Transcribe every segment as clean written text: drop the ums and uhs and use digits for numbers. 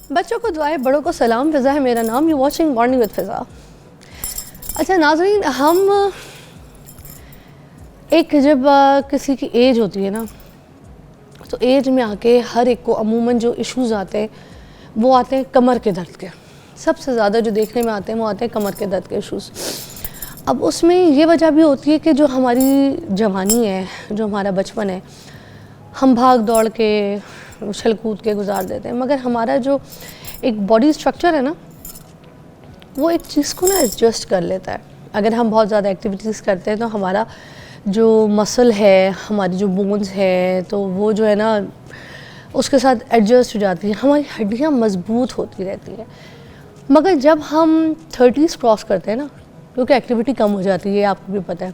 बच्चों को दुआएं, बड़ों को सलाम। फ़िज़ा है मेरा नाम। यू वॉचिंग मॉर्निंग विद फ़िज़ा। अच्छा नाज़रीन, हम एक जब किसी की एज होती है ना, तो एज में आके हर एक को अमूमन जो इश्यूज़ आते हैं वो आते हैं कमर के दर्द के। सबसे ज़्यादा जो देखने में आते हैं वो आते हैं कमर के दर्द के इश्यूज़। अब उसमें ये वजह भी होती है कि जो हमारी जवानी है, जो हमारा बचपन है, हम भाग दौड़ के उछल कूद के गुजार देते हैं, मगर हमारा जो एक बॉडी स्ट्रक्चर है ना, वो एक चीज़ को ना एडजस्ट कर लेता है। अगर हम बहुत ज़्यादा एक्टिविटीज़ करते हैं तो हमारा जो मसल है, हमारी जो बोन्स है, तो वो जो है ना उसके साथ एडजस्ट हो जाती है, हमारी हड्डियाँ मजबूत होती रहती है। मगर जब हम 30s क्रॉस करते हैं ना, क्योंकि एक्टिविटी कम हो जाती है, आपको भी पता है,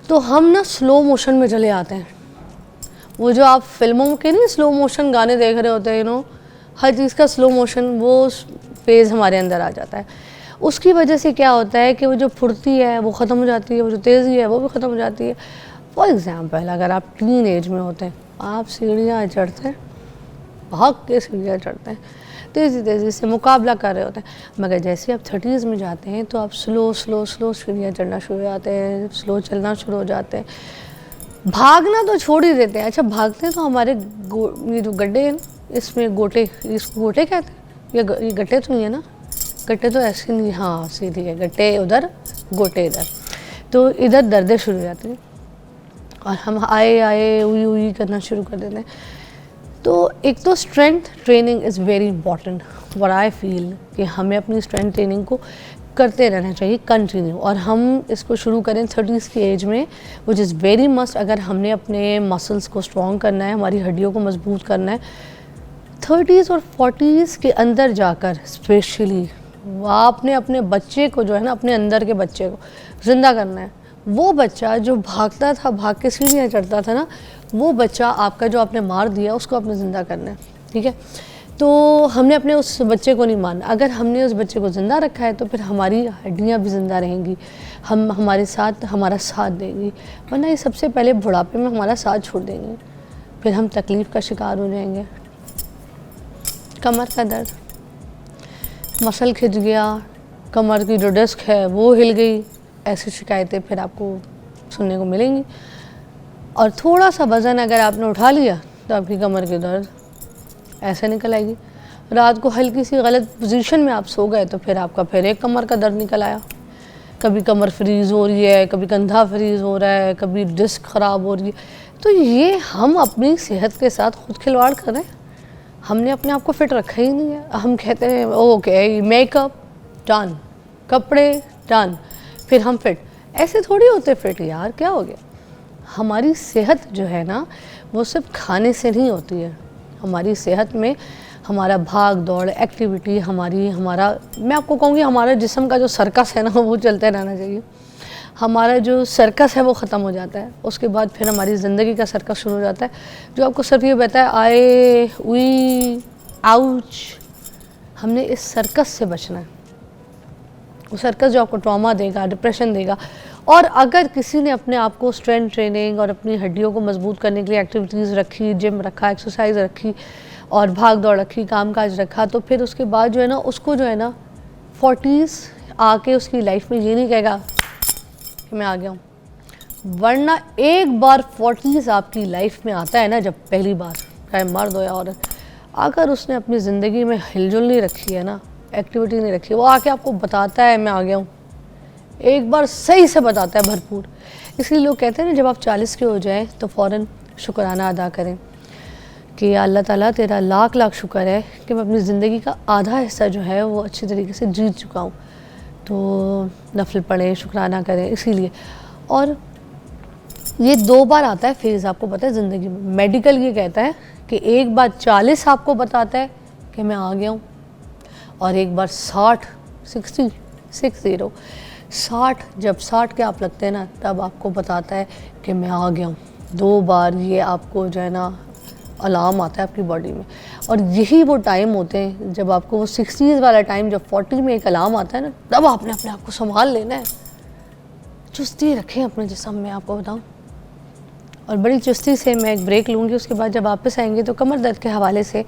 तो हम ना स्लो मोशन में चले आते हैं। वो जो आप फिल्मों के नहीं स्लो मोशन गाने देख रहे होते हैं, हर चीज़ का स्लो मोशन, वो फेज़ हमारे अंदर आ जाता है। उसकी वजह से क्या होता है कि वो जो फुर्ती है वो ख़त्म हो जाती है, वो जो तेज़ी है वो भी ख़त्म हो जाती है। फॉर एग्ज़ाम्पल, अगर आप टीन एज में होते हैं, आप सीढ़ियाँ चढ़ते हैं, भाग के सीढ़ियाँ चढ़ते हैं, तेज़ी से मुकाबला कर रहे होते हैं, मगर जैसे आप 30s में जाते हैं तो आप स्लो सीढ़ियाँ चढ़ना शुरू हो जाते हैं, स्लो चलना शुरू हो जाते हैं। भागना तो छोड़ ही देते हैं। अच्छा, भागते हैं तो हमारे ये जो गड्ढे हैं, इसमें गोटे, इसको गोटे कहते हैं, ये गट्टे तो नहीं है ना, गट्टे तो ऐसे नहीं, हाँ सीधी है, गट्टे उधर गोटे इधर, तो इधर दर्दें शुरू हो जाती हैं और हम आए उई करना शुरू कर देते हैं। तो एक तो strength training is very important, what I feel कि हमें अपनी स्ट्रेंथ ट्रेनिंग को करते रहना चाहिए कंटिन्यू, और हम इसको शुरू करें 30s की एज में, विच इज़ वेरी मस्ट। अगर हमने अपने मसल्स को स्ट्रॉन्ग करना है, हमारी हड्डियों को मजबूत करना है, 30s और 40s के अंदर जाकर स्पेशली आपने अपने बच्चे को जो है ना, अपने अंदर के बच्चे को ज़िंदा करना है। वो बच्चा जो भागता था, भाग के सीढ़ियाँ चढ़ता था ना, वो बच्चा आपका जो आपने मार दिया उसको आपने ज़िंदा करना है, ठीक है। तो हमने अपने उस बच्चे को नहीं मारना। अगर हमने उस बच्चे को ज़िंदा रखा है तो फिर हमारी हड्डियाँ भी ज़िंदा रहेंगी, हम हमारे साथ हमारा साथ देंगी, वरना ये सबसे पहले बुढ़ापे में हमारा साथ छोड़ देंगे, फिर हम तकलीफ़ का शिकार हो जाएंगे। कमर का दर्द, मसल खिंच गया, कमर की जो डिस्क है वो हिल गई, ऐसी शिकायतें फिर आपको सुनने को मिलेंगी। और थोड़ा सा वज़न अगर आपने उठा लिया तो आपकी कमर की दर्द ऐसे निकल आएगी। रात को हल्की सी गलत पोजीशन में आप सो गए तो फिर आपका फिर एक कमर का दर्द निकल आया। कभी कमर फ्रीज़ हो रही है, कभी कंधा फ्रीज़ हो रहा है, कभी डिस्क ख़राब हो रही है। तो ये हम अपनी सेहत के साथ खुद खिलवाड़ कर रहे हैं। हमने अपने आप को फिट रखा ही नहीं है। हम कहते हैं ओके मेकअप डन, कपड़े डन, फिर हम फिट। ऐसे थोड़ी होते फिट यार, क्या हो गया। हमारी सेहत जो है ना, वो सिर्फ खाने से नहीं होती है। हमारी सेहत में हमारा भाग दौड़, एक्टिविटी, हमारा मैं आपको कहूँगी हमारा जिस्म का जो सर्कस है ना, वो चलते रहना चाहिए। हमारा जो सर्कस है वो ख़त्म हो जाता है, उसके बाद फिर हमारी ज़िंदगी का सर्कस शुरू हो जाता है, जो आपको सिर्फ ये बताए आए उई आउच। हमने इस सर्कस से बचना है, वो सर्कस जो आपको ट्रॉमा देगा, डिप्रेशन देगा। और अगर किसी ने अपने आप को स्ट्रेंथ ट्रेनिंग और अपनी हड्डियों को मजबूत करने के लिए एक्टिविटीज़ रखी, जिम रखा, एक्सरसाइज रखी और भाग दौड़ रखी, कामकाज रखा, तो फिर उसके बाद जो है ना, उसको जो है ना 40s आके उसकी लाइफ में ये नहीं कहेगा कि मैं आ गया हूँ। वरना एक बार 40s आपकी लाइफ में आता है ना, जब पहली बार, चाहे मर्द हो या औरत, अगर उसने अपनी ज़िंदगी में हिलजुल नहीं रखी है ना, एक्टिविटी नहीं रखी, वो आके आपको बताता है मैं आ गया हूँ, एक बार सही से बताता है भरपूर। इसलिए लोग कहते हैं ना, जब आप 40 के हो जाएं तो फ़ौरन शुक्राना अदा करें कि अल्लाह ताला तेरा लाख लाख शुक्र है कि मैं अपनी ज़िंदगी का आधा हिस्सा जो है वो अच्छी तरीके से जीत चुका हूँ। तो नफल पढ़ें, शुक्राना करें। इसीलिए, और ये 2 बार आता है फेज़, आपको पता है ज़िंदगी में। मेडिकल ये कहता है कि एक बार 40 आपको बताता है कि मैं आ गया हूँ, और एक बार 60 जब 60 के आप लगते हैं ना, तब आपको बताता है कि मैं आ गया हूँ। 2 बार ये आपको जो है ना अलार्म आता है आपकी बॉडी में। और यही वो टाइम होते हैं जब आपको वो 60s वाला टाइम, जब 40 में एक अलार्म आता है ना, तब आपने अपने आप को संभाल लेना है। चुस्ती रखें अपने जिस्म में, आपको बताऊँ। और बड़ी चुस्ती से मैं एक ब्रेक लूँगी, उसके बाद जब वापस आएंगे तो कमर दर्द के हवाले से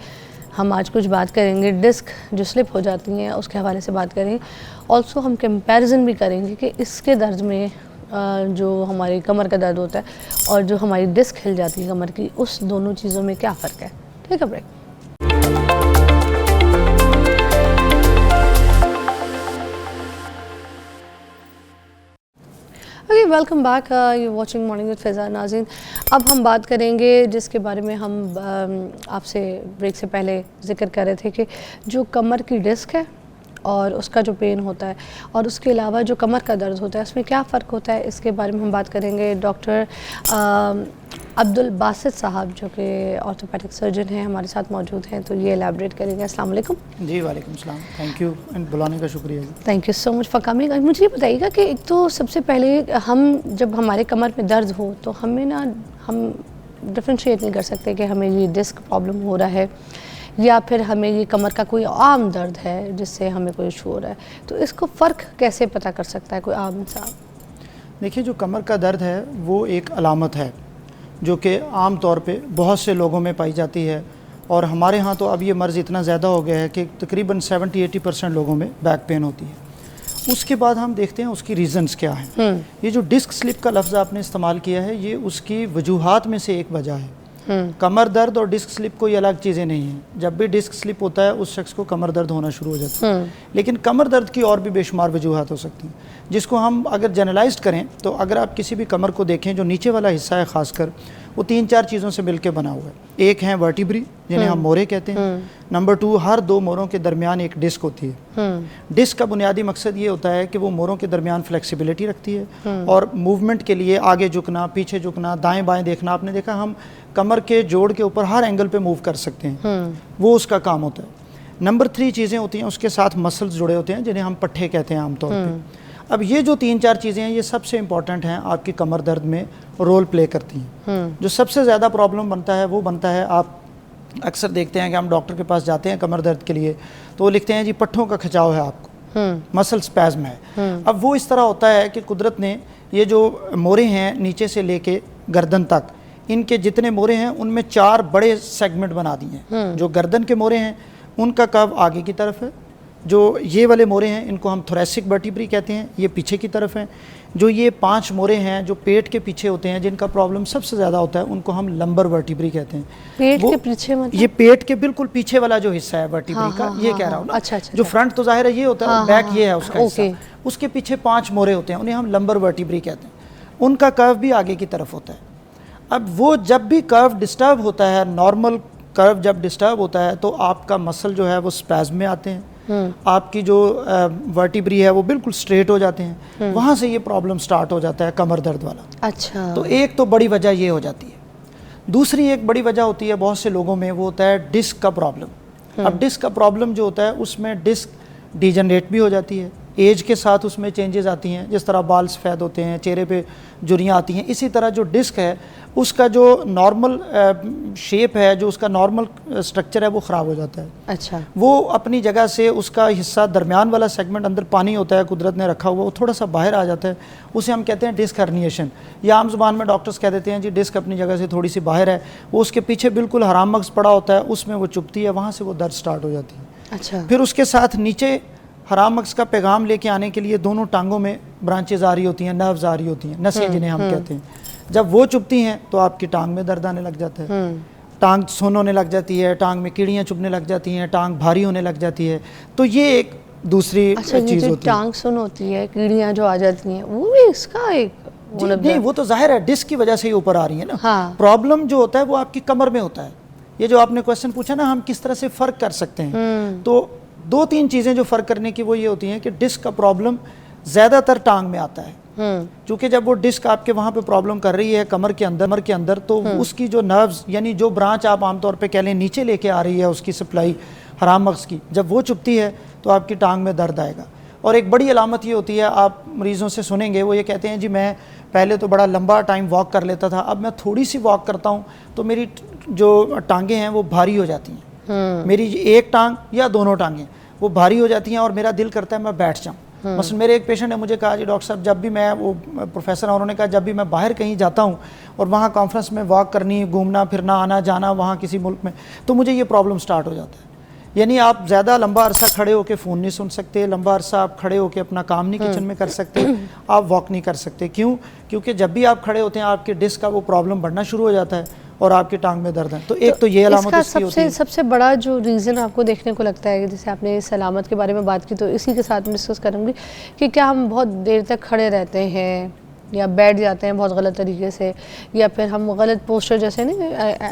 हम आज कुछ बात करेंगे डिस्क जो स्लिप हो जाती हैं उसके हवाले से बात करेंगे। ऑल्सो हम कंपैरिजन भी करेंगे कि इसके दर्द में जो हमारी कमर का दर्द होता है और जो हमारी डिस्क हिल जाती है कमर की, उस दोनों चीज़ों में क्या फ़र्क है। ठीक है break. Okay, welcome back, you watching morning with Faiza नाज़रीन। अब हम बात करेंगे जिसके बारे में हम आपसे ब्रेक से पहले ज़िक्र कर रहे थे कि जो कमर की डिस्क है और उसका जो पेन होता है और उसके अलावा जो कमर का दर्द होता है उसमें क्या फ़र्क होता है, इसके बारे में हम बात करेंगे। डॉक्टर अब्दुल बासित साहब जो कि ऑर्थोपेडिक सर्जन हैं हमारे साथ मौजूद हैं, तो ये एलैबोरेट करेंगे। अस्सलाम वालेकुम। जी वालेकुम सलाम, थैंक यू एंड बुलाने का शुक्रिया जी। Thank you so much for coming. मुझे ये बताइएगा कि एक तो सबसे पहले हम जब हमारे कमर में दर्द हो तो हम डिफ्रेंशिएट नहीं कर सकते कि हमें ये डिस्क प्रॉब्लम हो रहा है या फिर हमें ये कमर का कोई आम दर्द है जिससे हमें कोई इशू हो रहा है, तो इसको फ़र्क कैसे पता कर सकता है कोई आम इंसान? देखिए, जो कमर का दर्द है वो एक अलामत है जो कि आम तौर पे बहुत से लोगों में पाई जाती है, और हमारे यहाँ तो अब ये मर्ज़ इतना ज़्यादा हो गया है कि तकरीबन 70-80% लोगों में बैक पेन होती है। उसके बाद हम देखते हैं उसकी रीज़न्स क्या हैं। ये जो डिस्क स्लिप का लफ्ज़ आपने इस्तेमाल किया है, ये उसकी वजूहात में से एक वजह है। कमर दर्द और डिस्क स्लिप कोई अलग चीज़ें नहीं हैं। जब भी डिस्क स्लिप होता है उस शख्स को कमर दर्द होना शुरू हो जाता है, लेकिन कमर दर्द की और भी बेशुमार वजूहात हो सकती हैं, जिसको हम अगर जनरलाइज्ड करें तो अगर आप किसी भी कमर को देखें, जो नीचे वाला हिस्सा है ख़ासकर, वो 3-4 चीज़ों से मिलकर बना हुआ है। एक है वर्टिब्री जिन्हें हम मोरे कहते हैं। नंबर 2, हर 2 मोरों के दरमियान एक डिस्क होती है। डिस्क का बुनियादी मकसद ये होता है कि वो मोरों के दरमियान फ्लेक्सिबिलिटी रखती है और मूवमेंट के लिए आगे झुकना, पीछे झुकना, दाएं बाएं देखना। आपने देखा हम कमर के जोड़ के ऊपर हर एंगल पे मूव कर सकते हैं, वो उसका काम होता है। नंबर 3 चीज़ें होती हैं, उसके साथ मसल्स जुड़े होते हैं जिन्हें हम पट्ठे कहते हैं आमतौर पे। अब ये जो 3-4 चीज़ें हैं, ये सबसे इंपॉर्टेंट हैं, आपकी कमर दर्द में रोल प्ले करती हैं। जो सबसे ज़्यादा प्रॉब्लम बनता है वो बनता है, आप अक्सर देखते हैं कि हम डॉक्टर के पास जाते हैं कमर दर्द के लिए, तो वो लिखते हैं जी पट्ठों का खिंचाव है आपको, मसल स्पैज़म है। अब वो इस तरह होता है कि कुदरत ने ये जो मोरे हैं नीचे से लेके गर्दन तक, इनके जितने मोरे हैं उनमें 4 बड़े सेगमेंट बना दिए हैं। जो गर्दन के मोरे हैं उनका कर्व आगे की तरफ है, जो ये वाले मोरे हैं इनको हम थोरेसिक वर्टिब्री कहते हैं, ये पीछे की तरफ हैं। जो ये 5 मोरे हैं जो पेट के पीछे होते हैं, जिनका प्रॉब्लम सबसे ज़्यादा होता है, उनको हम लंबर वर्टिब्री कहते हैं। पेट के पीछे मतलब? ये पेट के बिल्कुल पीछे वाला जो हिस्सा है वर्टिब्री का, ये कह रहा हूँ ना। अच्छा, जो फ्रंट तो जाहिर है ये होता है, बैक ये है उसका हिस्सा, उसके पीछे 5 मोरे होते हैं, उन्हें हम लंबर वर्टिब्री कहते हैं। उनका कर्व भी आगे की तरफ होता है। अब वो जब भी कर्व डिस्टर्ब होता है, नॉर्मल कर्व जब डिस्टर्ब होता है, तो आपका मसल जो है वो स्पैज़म में आते हैं, आपकी जो वर्टिब्री है वो बिल्कुल स्ट्रेट हो जाते हैं, वहाँ से ये प्रॉब्लम स्टार्ट हो जाता है कमर दर्द वाला। अच्छा, तो एक तो बड़ी वजह ये हो जाती है। दूसरी एक बड़ी वजह होती है बहुत से लोगों में, वो होता है डिस्क का प्रॉब्लम। अब डिस्क का प्रॉब्लम जो होता है उसमें डिस्क डिजनरेट भी हो जाती है, एज के साथ उसमें चेंजेस आती हैं। जिस तरह बाल सफ़ेद होते हैं, चेहरे पे झुर्रियाँ आती हैं, इसी तरह जो डिस्क है उसका जो नॉर्मल शेप है, जो उसका नॉर्मल स्ट्रक्चर है, वो ख़राब हो जाता है। अच्छा, वो अपनी जगह से उसका हिस्सा, दरमियान वाला सेगमेंट अंदर पानी होता है कुदरत ने रखा हुआ, वो थोड़ा सा बाहर आ जाता है, उसे हम कहते हैं डिस्क हर्निएशन, या आम ज़ुबान में डॉक्टर्स कह देते हैं जी डिस्क अपनी जगह से थोड़ी सी बाहर है, वो उसके पीछे बिल्कुल हराम मगज़ पड़ा होता है, उसमें वो चुभती है, वहाँ से वो दर्द स्टार्ट हो जाती है। अच्छा, फिर उसके साथ नीचे हराम मगज़ का पैगाम लेके आने के लिए दोनों टांगों में ब्रांचेज आ रही होती हैं, नर्व्स आ रही होती हैं, नसें जिन्हें हम कहते हैं। जब वो चुभती हैं तो आपकी टांग में दर्द आने लग जाता है, टांग सुन्न होने लग जाती है, टांग में कीड़ियाँ चुभने लग जाती हैं, टांग भारी होने लग जाती है। तो ये एक दूसरी चीज़ होती है। टांग सुन्न होती है, कीड़ियाँ जो आ जाती हैं, वो भी इसका एक नहीं, वो तो जाहिर है डिस्क की वजह से ही ऊपर आ रही है ना। हाँ। प्रॉब्लम जो होता है वो आपकी कमर में होता है। ये जो आपने क्वेश्चन पूछा ना, हम किस तरह से फ़र्क कर सकते हैं, तो 2-3 चीज़ें जो फ़र्क करने की वो ये होती हैं कि डिस्क का प्रॉब्लम ज़्यादातर टांग में आता है, क्योंकि जब वो डिस्क आपके वहाँ पे प्रॉब्लम कर रही है कमर के अंदर तो उसकी जो नर्व्स, यानी जो ब्रांच आप आमतौर पे कह लें नीचे लेके आ रही है उसकी सप्लाई हराम मगज़ की, जब वो चुभती है तो आपकी टांग में दर्द आएगा। और एक बड़ी अलामत ये होती है, आप मरीज़ों से सुनेंगे, वो ये कहते हैं जी मैं पहले तो बड़ा लंबा टाइम वॉक कर लेता था, अब मैं थोड़ी सी वॉक करता हूँ तो मेरी जो टांगें हैं वो भारी हो जाती हैं, मेरी एक टांग या दोनों टांगें वो भारी हो जाती हैं और मेरा दिल करता है मैं बैठ जाऊँ। मसलन मेरे एक पेशेंट ने मुझे कहा जी डॉक्टर साहब, जब भी मैं, वो प्रोफेसर हैं, उन्होंने कहा जब भी मैं बाहर कहीं जाता हूँ और वहाँ कॉन्फ्रेंस में वॉक करनी, घूमना फिरना, आना जाना वहाँ किसी मुल्क में, तो मुझे ये प्रॉब्लम स्टार्ट हो जाता है। यानी आप ज़्यादा लंबा अरसा खड़े होकर फ़ोन नहीं सुन सकते, लंबा अरसा आप खड़े होकर अपना काम नहीं किचन में कर सकते, आप वॉक नहीं कर सकते। क्यों? क्योंकि जब भी आप खड़े होते हैं आपके डिस्क का वो प्रॉब्लम बढ़ना शुरू हो जाता है और आपकी टांग में दर्द है। तो एक तो ये अलामत इसकी होती है। सबसे बड़ा जो रीज़न आपको देखने को लगता है, जैसे आपने सलामत के बारे में बात की, तो इसी के साथ मैं डिस्कस करूँगी कि क्या हम बहुत देर तक खड़े रहते हैं या बैठ जाते हैं बहुत गलत तरीके से, या फिर हम गलत पोस्चर जैसे नहीं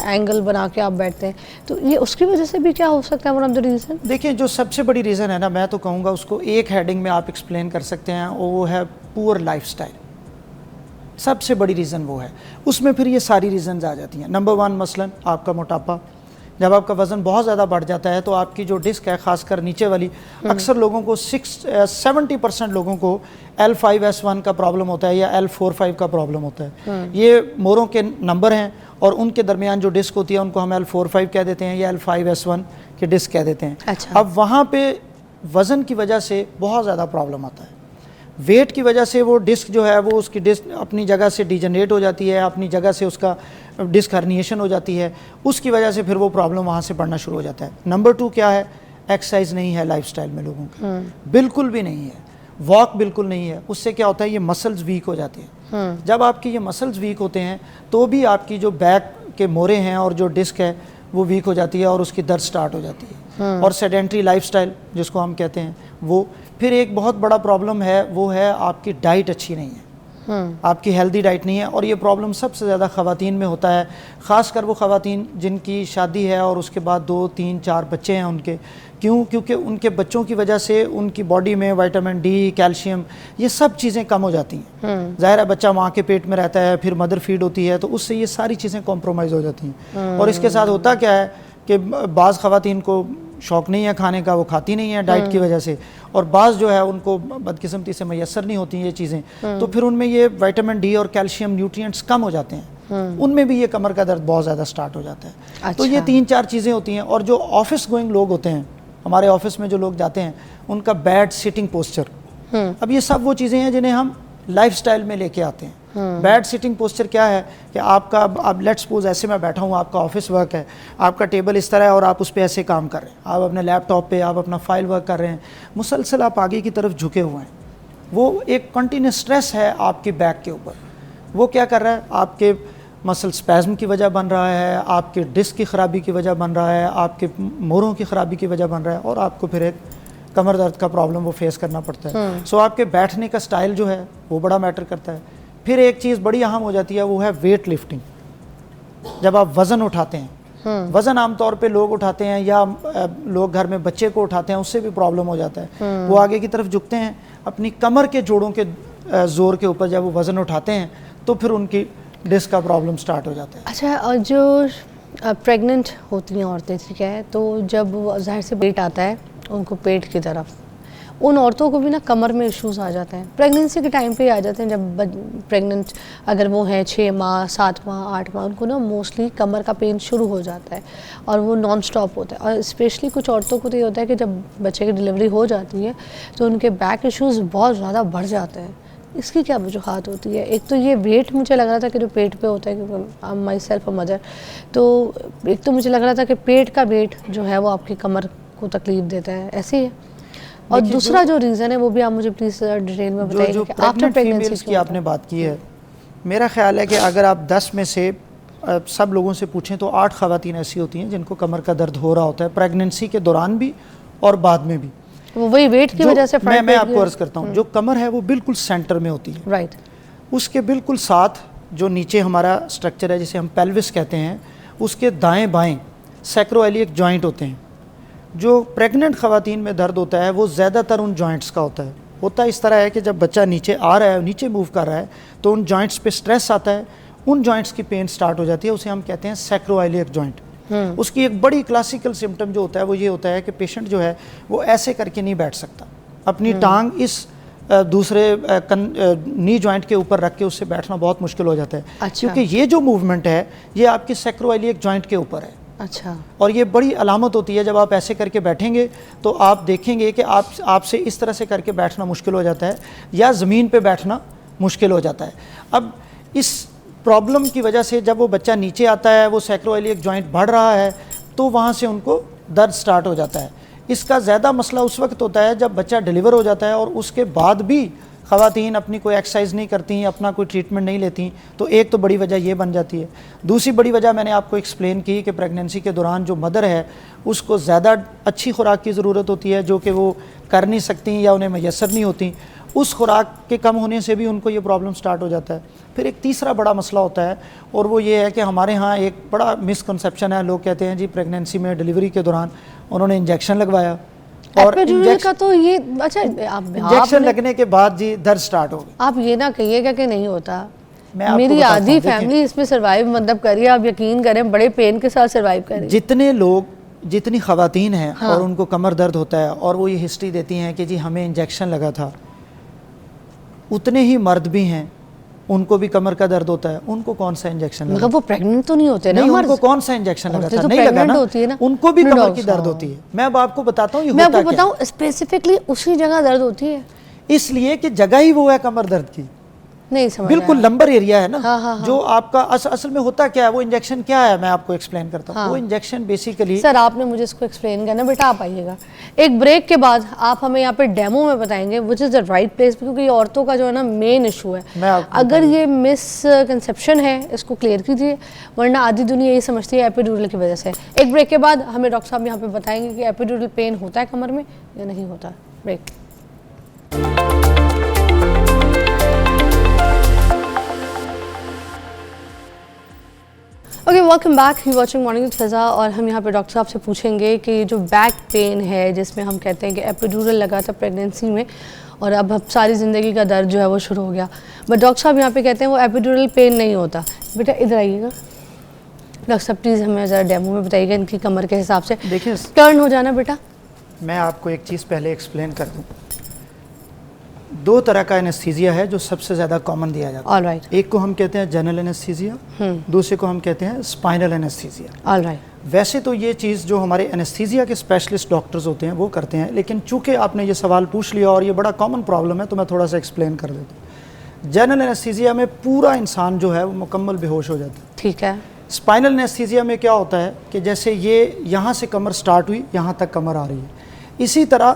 एंगल बना के आप बैठते हैं, तो ये उसकी वजह से भी क्या हो सकता है वन ऑफ द रीज़न? देखिए, जो सबसे बड़ी रीज़न है ना, मैं तो कहूँगा उसको एक हेडिंग में आप एक्सप्लेन कर सकते हैं, वो है पुअर लाइफस्टाइल। सबसे बड़ी रीज़न वो है। उसमें फिर ये सारी रीज़न्स आ जाती हैं। नंबर 1 मसलन आपका मोटापा। जब आपका वज़न बहुत ज़्यादा बढ़ जाता है तो आपकी जो डिस्क है, ख़ासकर नीचे वाली, अक्सर लोगों को 70% लोगों को L5S1 का प्रॉब्लम होता है या L45 का प्रॉब्लम होता है। ये मोरों के नंबर हैं और उनके दरमियान जो डिस्क होती है उनको हम L45 कह देते हैं या L5S1 की डिस्क कह देते हैं। अच्छा। अब वहाँ पे वज़न की वजह से बहुत ज़्यादा प्रॉब्लम आता है। वेट की वजह से वो डिस्क जो है वो उसकी डिस्क अपनी जगह से डिजनरेट हो जाती है, अपनी जगह से उसका डिस्क हर्निएशन हो जाती है, उसकी वजह से फिर वो प्रॉब्लम वहाँ से बढ़ना शुरू हो जाता है। नंबर 2 क्या है? एक्सरसाइज नहीं है लाइफस्टाइल में लोगों की, बिल्कुल भी नहीं है। वॉक बिल्कुल नहीं है। उससे क्या होता है? ये मसल्स वीक हो जाते हैं। जब आपकी ये मसल्स वीक होते हैं तो भी आपकी जो बैक के मोरे हैं और जो डिस्क है वो वीक हो जाती है और उसकी दर्द स्टार्ट हो जाती है। और सेडेंट्री लाइफस्टाइल जिसको हम कहते हैं वो। फिर एक बहुत बड़ा प्रॉब्लम है, वो है आपकी डाइट अच्छी नहीं है, आपकी हेल्दी डाइट नहीं है। और ये प्रॉब्लम सबसे ज़्यादा ख़वातीन में होता है, ख़ासकर वो ख़वातीन जिनकी शादी है और उसके बाद 2, 3, 4 बच्चे हैं उनके। क्यों? क्योंकि उनके बच्चों की वजह से उनकी बॉडी में विटामिन डी, कैल्शियम, ये सब चीज़ें कम हो जाती हैं। ज़ाहिर है बच्चा माँ के पेट में रहता है, फिर मदर फीड होती है, तो उससे ये सारी चीज़ें कॉम्प्रोमाइज़ हो जाती हैं। और इसके साथ होता क्या है कि बाज़ ख़वातीन को शौक़ नहीं है खाने का, वो खाती नहीं है डाइट की वजह से, और बाज़ जो है उनको बदकिस्मती से मैसर नहीं होती ये चीज़ें, तो फिर उनमें ये विटामिन डी और कैल्शियम न्यूट्रिएंट्स कम हो जाते हैं, उनमें भी ये कमर का दर्द बहुत ज़्यादा स्टार्ट हो जाता है। अच्छा। तो ये 3-4 चीज़ें होती हैं। और जो ऑफिस गोइंग लोग होते हैं, हमारे ऑफिस में जो लोग जाते हैं, उनका बैड सिटिंग पोस्चर, अब ये सब वो चीज़ें हैं जिन्हें हम लाइफस्टाइल में लेके आते हैं। बैड सिटिंग पोस्चर क्या है कि आपका, अब लेट्स सपोज ऐसे मैं बैठा हूँ, आपका ऑफिस वर्क है, आपका टेबल इस तरह है और आप उस पर ऐसे काम कर रहे हैं, आप अपने लैपटॉप पे आप अपना फाइल वर्क कर रहे हैं, मुसलसल आप आगे की तरफ झुके हुए हैं। वो एक कंटिन्यूस स्ट्रेस है आपकी बैक के ऊपर। वो क्या कर रहा है? आपके मसल स्पैज़म की वजह बन रहा है, आपके डिस्क की ख़राबी की वजह बन रहा है, आपके मोरों की ख़राबी की वजह बन रहा है, और आपको फिर एक कमर दर्द का प्रॉब्लम वो फेस करना पड़ता है। सो आपके बैठने का स्टाइल जो है वो बड़ा मैटर करता है। फिर एक चीज़ बड़ी अहम हो जाती है, वो है वेट लिफ्टिंग। जब आप वज़न उठाते हैं, वज़न आमतौर पे लोग उठाते हैं या लोग घर में बच्चे को उठाते हैं, उससे भी प्रॉब्लम हो जाता है। वो आगे की तरफ झुकते हैं, अपनी कमर के जोड़ों के ज़ोर के ऊपर जब वो वज़न उठाते हैं तो फिर उनकी डिस्क का प्रॉब्लम स्टार्ट हो जाता है। अच्छा, और जो प्रेग्नेंट होती हैं औरतें, ठीक है, तो जब ज़ाहिर से पेट आता है उनको पेट की तरफ, उन औरतों को भी ना कमर में इश्यूज़ आ जाते हैं। प्रेगनेंसी के टाइम पे आ जाते हैं, जब प्रेग्नेंट अगर वो हैं 6 माह, 7 माह, 8 माह, उनको ना मोस्टली कमर का पेन शुरू हो जाता है और वो नॉन स्टॉप होता है। और स्पेशली कुछ औरतों को तो ये होता है कि जब बच्चे की डिलीवरी हो जाती है तो उनके बैक इश्यूज़ बहुत ज़्यादा बढ़ जाते हैं। इसकी क्या वजूहत होती है? एक तो ये वेट मुझे लग रहा था कि जो पेट पे होता है, क्योंकि माई सेल्फ अ मदर, तो एक तो मुझे लग रहा था कि पेट का वेट जो है वो आपकी कमर को तकलीफ देता है, ऐसे ही है। और दूसरा जो रीज़न है वो भी आप मुझे प्लीज़ डिटेल में बताइए। जो प्रेग्नेंट फीमेल्स की आपने बात की है, मेरा ख्याल है कि अगर आप 10 में से सब लोगों से पूछें तो 8 ख़वातीन ऐसी होती हैं जिनको कमर का दर्द हो रहा होता है, प्रेगनेंसी के दौरान भी और बाद में भी। वो वही वेट की वजह से मैं आपको अर्ज़ करता हूँ, जो कमर है वो बिल्कुल सेंटर में होती है, राइट। उसके बिल्कुल साथ जो नीचे हमारा स्ट्रक्चर है जिसे हम पेल्विस कहते हैं, उसके दाएं बाएं सैक्रोइलियक जॉइंट होते हैं। जो प्रेग्नेंट ख़वातीन में दर्द होता है वो ज़्यादातर उन जॉइंट्स का होता है इस तरह है कि जब बच्चा नीचे आ रहा है, नीचे मूव कर रहा है, तो उन जॉइंट्स पे स्ट्रेस आता है, उन जॉइंट्स की पेन स्टार्ट हो जाती है, उसे हम कहते हैं सैक्रोइलियक जॉइंट। उसकी एक बड़ी क्लासिकल सिम्टम जो होता है वो ये होता है कि पेशेंट जो है वो ऐसे करके नहीं बैठ सकता, अपनी टांग इस दूसरे नी जॉइंट के ऊपर रख के उससे बैठना बहुत मुश्किल हो जाता है। अच्छा। क्योंकि ये जो मूवमेंट है ये आपकी सैक्रोइलियक जॉइंट के ऊपर है। अच्छा। और ये बड़ी अलामत होती है, जब आप ऐसे करके बैठेंगे तो आप देखेंगे कि आपसे इस तरह से करके बैठना मुश्किल हो जाता है या ज़मीन पे बैठना मुश्किल हो जाता है। अब इस प्रॉब्लम की वजह से जब वो बच्चा नीचे आता है, वो सैक्रोइलियक जॉइंट बढ़ रहा है, तो वहाँ से उनको दर्द स्टार्ट हो जाता है। इसका ज़्यादा मसला उस वक्त होता है जब बच्चा डिलीवर हो जाता है और उसके बाद भी ख़वातीन अपनी कोई एक्सरसाइज नहीं करती, अपना कोई ट्रीटमेंट नहीं लेती। तो एक तो बड़ी वजह ये बन जाती है। दूसरी बड़ी वजह मैंने आपको एक्सप्लेन की कि प्रेगनेंसी के दौरान जो मदर है उसको ज़्यादा अच्छी खुराक की ज़रूरत होती है, जो कि वो कर नहीं सकती या उन्हें मैसर नहीं होती। उस खुराक के कम होने से भी उनको ये प्रॉब्लम स्टार्ट हो जाता है। फिर एक तीसरा बड़ा मसला होता है, और वो ये है कि हमारे यहाँ एक बड़ा मिसकंसेप्शन है। लोग कहते हैं जी प्रेगनेंसी में डिलीवरी के दौरान उन्होंने इंजेक्शन लगवाया और एपिड्यूरल का तो ये अच्छा, इंजेक्शन लगने के बाद जी दर्द स्टार्ट हो गई। आप ये ना कहिएगा कि नहीं होता। मैं आपको मेरी बताता आधी हूँ, फैमिली इसमें सर्वाइव मतलब कर रही है, आप यकीन करें बड़े पेन के साथ सर्वाइव कर रही है। जितने लोग, जितनी ख़वातीन हैं और उनको कमर दर्द होता है और वो ये हिस्ट्री देती हैं कि जी हमें इंजेक्शन लगा था, उतने ही मर्द भी हैं उनको भी कमर का दर्द होता है। उनको कौन सा इंजेक्शन लगा? मतलब वो प्रेग्नेंट तो नहीं होते ना? नहीं, उनको कौन सा इंजेक्शन लगा था? तो नहीं लगा ना, होती है ना, उनको भी कमर की दर्द होती है। मैं अब आपको बताता हूँ, मैं आपको बताऊँ स्पेसिफिकली उसी जगह दर्द होती है, इसलिए कि जगह ही वो है कमर दर्द की। नहीं समझ बिल्कुल लंबर एरिया है ना। हाँ। जो आपका असल में होता क्या है, वो इंजेक्शन क्या है, मैं आपको एक्सप्लेन करता हूँ। वो इंजेक्शन बेसिकली, सर आपने मुझे इसको एक्सप्लेन करना, बेटा आप आइएगा एक ब्रेक के बाद, आप हमें यहाँ पे डेमो में बताएंगे which is the right place, क्योंकि ये औरतों का जो है ना मेन इशू है। अगर ये मिसकंसेप्शन है इसको क्लियर कीजिए, वरना आधी दुनिया यही समझती है एपिड्यूरल की वजह से। एक ब्रेक के बाद हमें डॉक्टर साहब यहाँ पे बताएंगे कि एपिड्यूरल पेन होता है कमर में या नहीं होता। Break. Okay, welcome back, you watching morning with Fiza. और हम यहाँ पे डॉक्टर साहब से पूछेंगे कि जो बैक पेन है, जिसमें हम कहते हैं कि एपिड्यूरल लगा था प्रेगनेंसी में और अब सारी ज़िंदगी का दर्द जो है वो शुरू हो गया, बट डॉक्टर साहब यहाँ पे कहते हैं वो एपिड्यूरल पेन नहीं होता। बेटा इधर आइएगा, डॉक्टर साहब प्लीज़ हमें ज़रा डेमो में बताइएगा इनकी कमर के हिसाब से। देखिए, टर्न हो जाना बेटा। मैं आपको एक चीज़ पहले एक्सप्लेन कर दूँ। दो तरह का एनेस्थीसिया है जो सबसे ज़्यादा कॉमन दिया जाता है। ऑलराइट। एक को हम कहते हैं जनरल एनेस्थीसिया, दूसरे को हम कहते हैं स्पाइनल एनेस्थीसिया। ऑलराइट। वैसे तो ये चीज़ जो हमारे एनेस्थीसिया के स्पेशलिस्ट डॉक्टर्स होते हैं वो करते हैं, लेकिन चूंकि आपने ये सवाल पूछ लिया और ये बड़ा कॉमन प्रॉब्लम है, तो मैं थोड़ा सा एक्सप्लेन कर देता हूँ। जनरल एनेस्थीसिया में पूरा इंसान जो है वो मुकम्मल बेहोश हो जाता है। ठीक है। स्पाइनल एनेस्थीसिया में क्या होता है कि जैसे ये यहाँ से कमर स्टार्ट हुई, यहाँ तक कमर आ रही है, इसी तरह